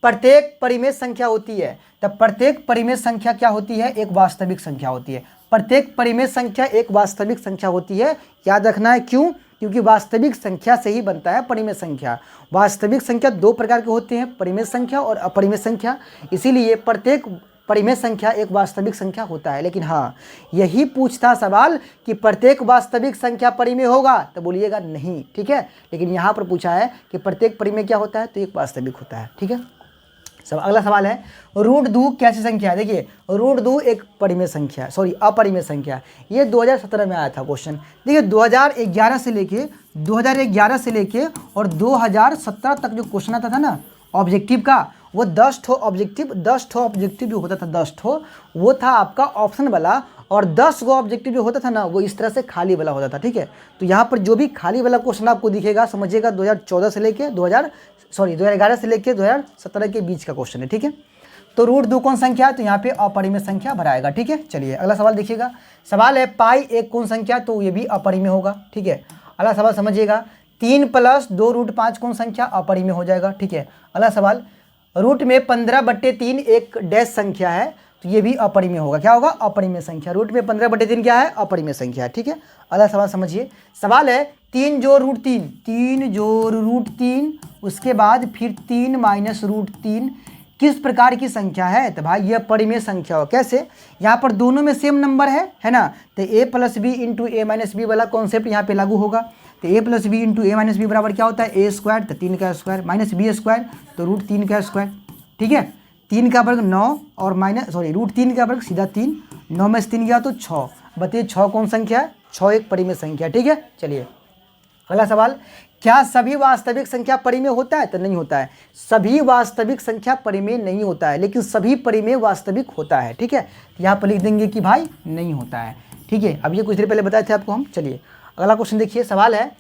Speaker 1: प्रत्येक परिमेय संख्या होती है, तब प्रत्येक परिमेय संख्या क्या होती है? एक वास्तविक संख्या होती है। प्रत्येक परिमेय संख्या एक वास्तविक संख्या होती है, याद रखना है। क्यों? क्योंकि वास्तविक संख्या से ही बनता है परिमेय संख्या। वास्तविक संख्या 2 प्रकार के होते हैं, परिमेय संख्या और अपरिमेय संख्या, इसीलिए प्रत्येक परिमेय संख्या एक वास्तविक संख्या होता है। लेकिन हाँ, यही पूछता सवाल कि प्रत्येक वास्तविक संख्या परिमेय होगा, तो बोलिएगा नहीं, ठीक है। लेकिन यहाँ पर पूछा है कि प्रत्येक परिमेय क्या होता है? तो एक वास्तविक होता है, ठीक है। अगला सवाल है, √2 कैसी संख्या है? देखिए √2 एक परिमेय संख्या, अपरिमेय संख्या। ये 2017 में आया था क्वेश्चन। देखिए 2011 से लेके और 2017 तक जो क्वेश्चन आता था ना ऑब्जेक्टिव का, वो 10 ठो ऑब्जेक्टिव जो होता था, 10 ठो वो था आपका ऑप्शन वाला, और 10 गो ऑब्जेक्टिव जो होता था ना वो इस तरह से खाली वाला होता था, ठीक है। तो यहाँ पर जो भी खाली वाला क्वेश्चन आपको दिखेगा, समझिएगा 2011 से लेके 2017 के बीच का क्वेश्चन है, ठीक है। तो √2 कौन संख्या है? तो यहाँ पे अपरिमेय संख्या भराएगा, ठीक है। चलिए अगला सवाल देखिएगा। सवाल है पाई एक कौन संख्या? तो ये भी अपरिमेय होगा, ठीक है। अगला सवाल समझिएगा। 3 + 2√5 कौन संख्या? अपरिमेय हो जाएगा, ठीक है। अगला सवाल, रूट में 15/3 एक डैश संख्या है, तो ये भी अपरिमेय होगा। क्या होगा? अपरिमेय संख्या। रूट में 15/3 क्या है? अपरिमेय संख्या है, ठीक है। अगला सवाल समझिए। सवाल है 3 जोड़ √3, उसके बाद फिर 3 - √3 किस प्रकार की संख्या है? तो भाई ये परिमेय संख्या हो। कैसे? यहाँ पर दोनों में सेम नंबर है ना, तो a + b × a - b वाला कॉन्सेप्ट यहाँ पे लागू होगा। तो a + b × a - b बराबर क्या होता है? a², तो 3 का स्क्वायर, -b², तो √3 का स्क्वायर, ठीक है। 3 का वर्ग 9 और √3 का वर्ग सीधा 3, 9 में से 3 गया तो 6। बताइए 6 कौन संख्या है? 6 एक परिमेय संख्या, ठीक है। चलिए अगला सवाल, क्या सभी वास्तविक संख्या परिमेय होता है? तो नहीं होता है। सभी वास्तविक संख्या परिमेय नहीं होता है, लेकिन सभी परिमेय वास्तविक होता है। ठीक है, यहाँ पर लिख देंगे कि भाई नहीं होता है। ठीक है, अब ये कुछ देर पहले बताए थे आपको हम। चलिए अगला क्वेश्चन देखिए, सवाल है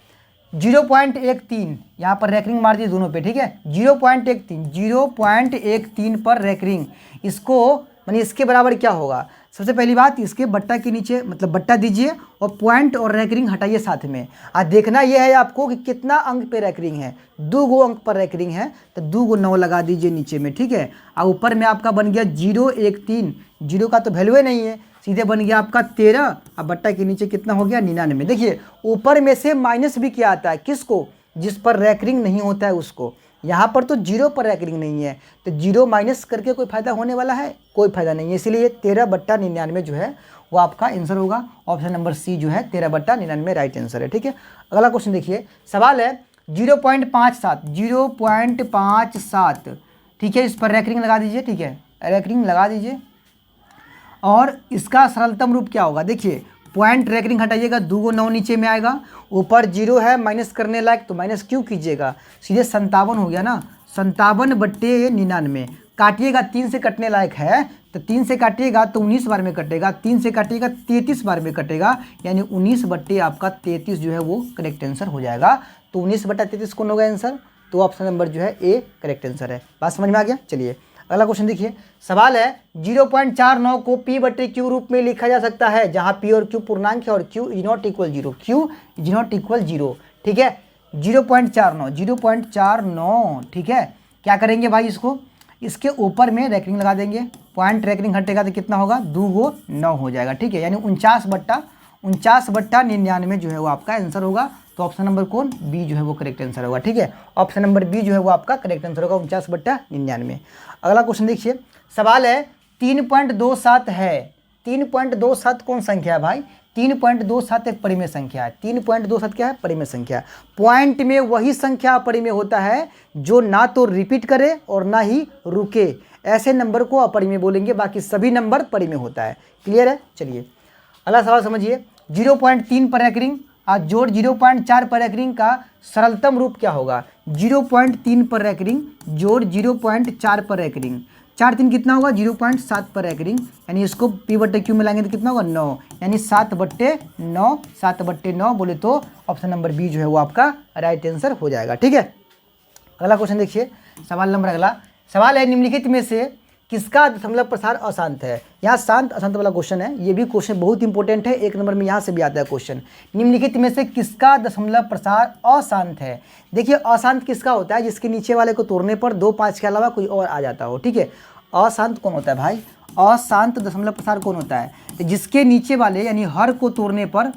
Speaker 1: 0.13, यहाँ पर रैकरिंग मार दीजिए दोनों पे। ठीक है, 0.13 पर रैकरिंग, इसको मानी इसके बराबर क्या होगा? सबसे पहली बात, इसके बट्टा के नीचे मतलब बट्टा दीजिए और पॉइंट और रैकरिंग हटाइए साथ में। आज देखना यह है आपको कि कितना अंक पे रैकरिंग है। 2 गो अंक पर रैकरिंग है तो 2 गो 9 लगा दीजिए नीचे में। ठीक है, और ऊपर में आपका बन गया 013, 0 का तो वैल्यू नहीं है, सीधे बन गया आपका 13, और बट्टा के नीचे कितना हो गया 99। देखिए ऊपर में से माइनस भी क्या आता है? किसको? जिस पर रैकरिंग नहीं होता है उसको। यहाँ पर तो 0 पर रैकरिंग नहीं है, तो 0 माइनस करके कोई फ़ायदा होने वाला है? कोई फ़ायदा नहीं है, इसलिए 13/99 जो है वो आपका आंसर होगा। ऑप्शन नंबर सी जो है 13/99 राइट आंसर है। ठीक है, अगला क्वेश्चन देखिए, सवाल है 0.57, 0.57। ठीक है, इस पर रैकरिंग लगा दीजिए। ठीक है, रैकरिंग लगा दीजिए और इसका सरलतम रूप क्या होगा? देखिए पॉइंट रैकरिंग हटाइएगा, 2 गो 9 नीचे में आएगा, ऊपर 0 है माइनस करने लायक, तो माइनस क्यों कीजिएगा, सीधे 57 हो गया ना। 57/99 काटिएगा, 3 से कटने लायक है तो 3 से काटिएगा तो 19 बार में कटेगा, 3 से काटिएगा 33 बार में कटेगा, यानी 19/33 जो है वो करेक्ट आंसर हो जाएगा। तो 19/33 कौन होगा आंसर? तो ऑप्शन नंबर जो है ए करेक्ट आंसर है। बात समझ में आ गया? चलिए अगला क्वेश्चन देखिए, सवाल है 0.49 को P/Q रूप में लिखा जा सकता है, जहां P और Q पूर्णांक है और Q = 0, Q = 0। ठीक है, 0.49, ठीक है, क्या करेंगे भाई? इसके ऊपर में रैकरिंग लगा देंगे, पॉइंट रैकरिंग हटेगा तो कितना होगा? 2 गो 9 हो जाएगा। ठीक है, यानी 49/99 जो है वो आपका आंसर होगा। तो ऑप्शन नंबर कौन? बी जो है वो करेक्ट आंसर होगा। ठीक है, ऑप्शन नंबर बी जो है वो आपका करेक्ट आंसर होगा, 49/99। अगला क्वेश्चन देखिए, सवाल है 3.27 है। 3.27 कौन संख्या है भाई? 3.27 एक परिमेय संख्या है। 3.27 क्या है? परिमेय संख्या। पॉइंट में वही संख्या अपरिमेय होता है जो ना तो रिपीट करे और ना ही रुके, ऐसे नंबर को अपरिमेय बोलेंगे, बाकी सभी नंबर परिमेय होता है। क्लियर है? चलिए अगला सवाल समझिए, 0.3 पर रैकरिंग आज जोड़ 0.4 पर रैकरिंग का सरलतम रूप क्या होगा? 0.3 पर रैकरिंग जोड़ 0.4 पर रैकरिंग, 4 3 कितना होगा? 0.7 पर रैकरिंग, यानी इसको P/Q में लाएंगे तो कितना होगा? 9, यानी 7/9। 7/9 बोले तो ऑप्शन नंबर बी जो है वो आपका राइट आंसर हो जाएगा। ठीक है, अगला क्वेश्चन देखिए, सवाल नंबर अगला सवाल है निम्नलिखित में से किसका दशमलव प्रसार अशांत है? यहाँ शांत अशांत वाला क्वेश्चन है, ये भी क्वेश्चन बहुत इंपॉर्टेंट है, 1 नंबर में यहाँ से भी आता है क्वेश्चन। निम्नलिखित में से किसका दशमलव प्रसार अशांत है? देखिए अशांत किसका होता है? जिसके नीचे वाले को तोड़ने पर 2 5 के अलावा कोई और आ जाता हो। ठीक है, अशांत कौन होता है भाई? अशांत दशमलव प्रसार कौन होता है? जिसके नीचे वाले यानी हर को तोड़ने पर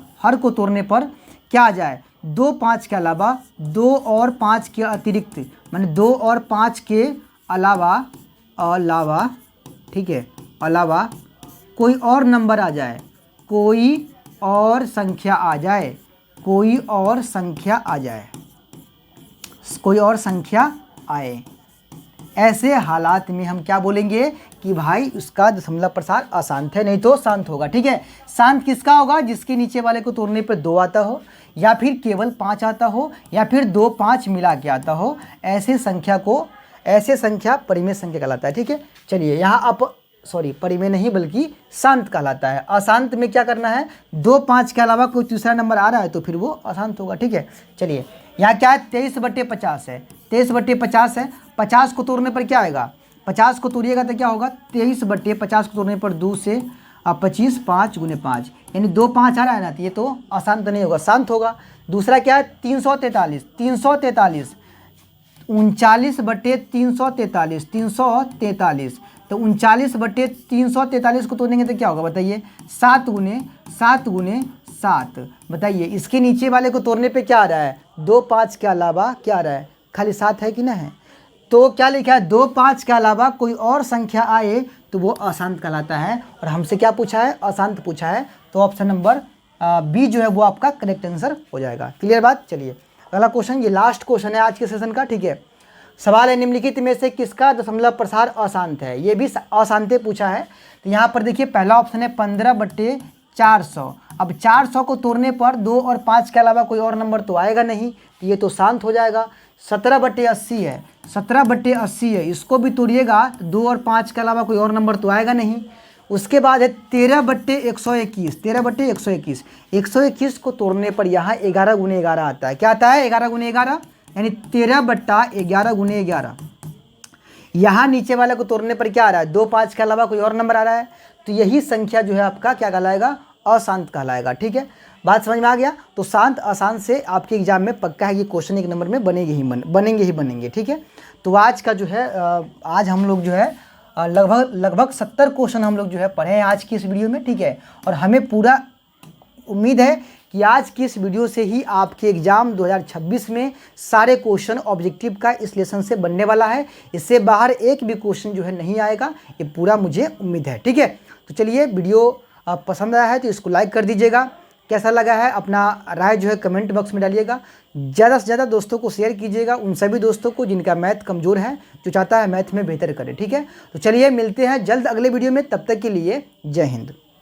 Speaker 1: क्या आ जाए? 2 5 के अलावा, 2 और 5 के अतिरिक्त, माने 2 और 5 के अलावा, ठीक है, अलावा कोई और नंबर आ जाए, कोई और संख्या आ जाए, कोई और संख्या आए, ऐसे हालात में हम क्या बोलेंगे कि भाई उसका दशमलव प्रसार अशांत है, नहीं तो शांत होगा। ठीक है, शांत किसका होगा? जिसके नीचे वाले को तोड़ने पर 2 आता हो, या फिर केवल 5 आता हो, या फिर 2 5 मिला के आता हो, ऐसे संख्या परिमेय संख्या कहलाता है। ठीक है, चलिए यहाँ आप परिमेय नहीं बल्कि शांत कहलाता है। अशांत में क्या करना है? 2 5 के अलावा कोई तीसरा नंबर आ रहा है तो फिर वो अशांत होगा। ठीक है, चलिए यहाँ क्या है? 23/50 है, 23/50 है। 50 को तोड़ने पर क्या आएगा? 50 को तोड़िएगा तो क्या होगा? 23/50 को तोड़ने पर 2 से 25, 5 × 5, यानी 2 5 आ रहा है ना, तो ये तो अशांत नहीं होगा, शांत होगा। दूसरा क्या है? 343, 39/343, तो 39/343 को तोड़ेंगे तो क्या होगा बताइए? 7 × 7। बताइए इसके नीचे वाले को तोड़ने पे क्या आ रहा है? 2 5 के अलावा क्या आ रहा है? खाली 7 है कि ना है? तो क्या लिखा है? 2 5 के अलावा कोई और संख्या आए तो वो अशांत कहलाता है। और हमसे क्या पूछा है? अशांत पूछा है, तो ऑप्शन नंबर बी जो है वो आपका करेक्ट आंसर हो जाएगा। क्लियर बात? चलिए अगला क्वेश्चन, ये लास्ट क्वेश्चन है आज के सेशन का। ठीक है, सवाल है निम्नलिखित में से किसका दशमलव प्रसार अशांत है? ये भी अशांत पूछा है। तो यहाँ पर देखिए पहला ऑप्शन है 15/400, अब 400 को तोड़ने पर 2 और 5 के अलावा कोई और नंबर तो आएगा नहीं, तो ये तो शांत हो जाएगा। 17/80 है, 17/80 है, इसको भी तोड़िएगा तो 2 और 5 के अलावा कोई और नंबर तो आएगा नहीं। उसके बाद है 13/121, 13/121, 121 को तोड़ने पर यहाँ 11 गुने 11 आता है। क्या आता है? 11 गुने 11, यानी 13/11 गुने 11। यहाँ नीचे वाले को तोड़ने पर क्या आ रहा है? 2 5 के अलावा कोई और नंबर आ रहा है, तो यही संख्या जो है आपका क्या कहलाएगा? अशांत कहलाएगा। ठीक है, बात समझ में आ गया? तो शांत अशांत से आपके एग्जाम में पक्का है कि क्वेश्चन एक नंबर में बनेंगे। ठीक है, तो आज का जो है आज हम लोग जो है लगभग 70 क्वेश्चन हम लोग जो है पढ़े हैं आज की इस वीडियो में। ठीक है, और हमें पूरा उम्मीद है कि आज की इस वीडियो से ही आपके एग्जाम 2026 में सारे क्वेश्चन ऑब्जेक्टिव का इस लेसन से बनने वाला है। इससे बाहर एक भी क्वेश्चन जो है नहीं आएगा, ये पूरा मुझे उम्मीद है। ठीक है, तो चलिए, वीडियो पसंद आया है तो इसको लाइक कर दीजिएगा। कैसा लगा है अपना राय जो है कमेंट बॉक्स में डालिएगा। ज़्यादा से ज़्यादा दोस्तों को शेयर कीजिएगा, उन सभी दोस्तों को जिनका मैथ कमज़ोर है, जो चाहता है मैथ में बेहतर करे। ठीक है, तो चलिए मिलते हैं जल्द अगले वीडियो में, तब तक के लिए जय हिंद।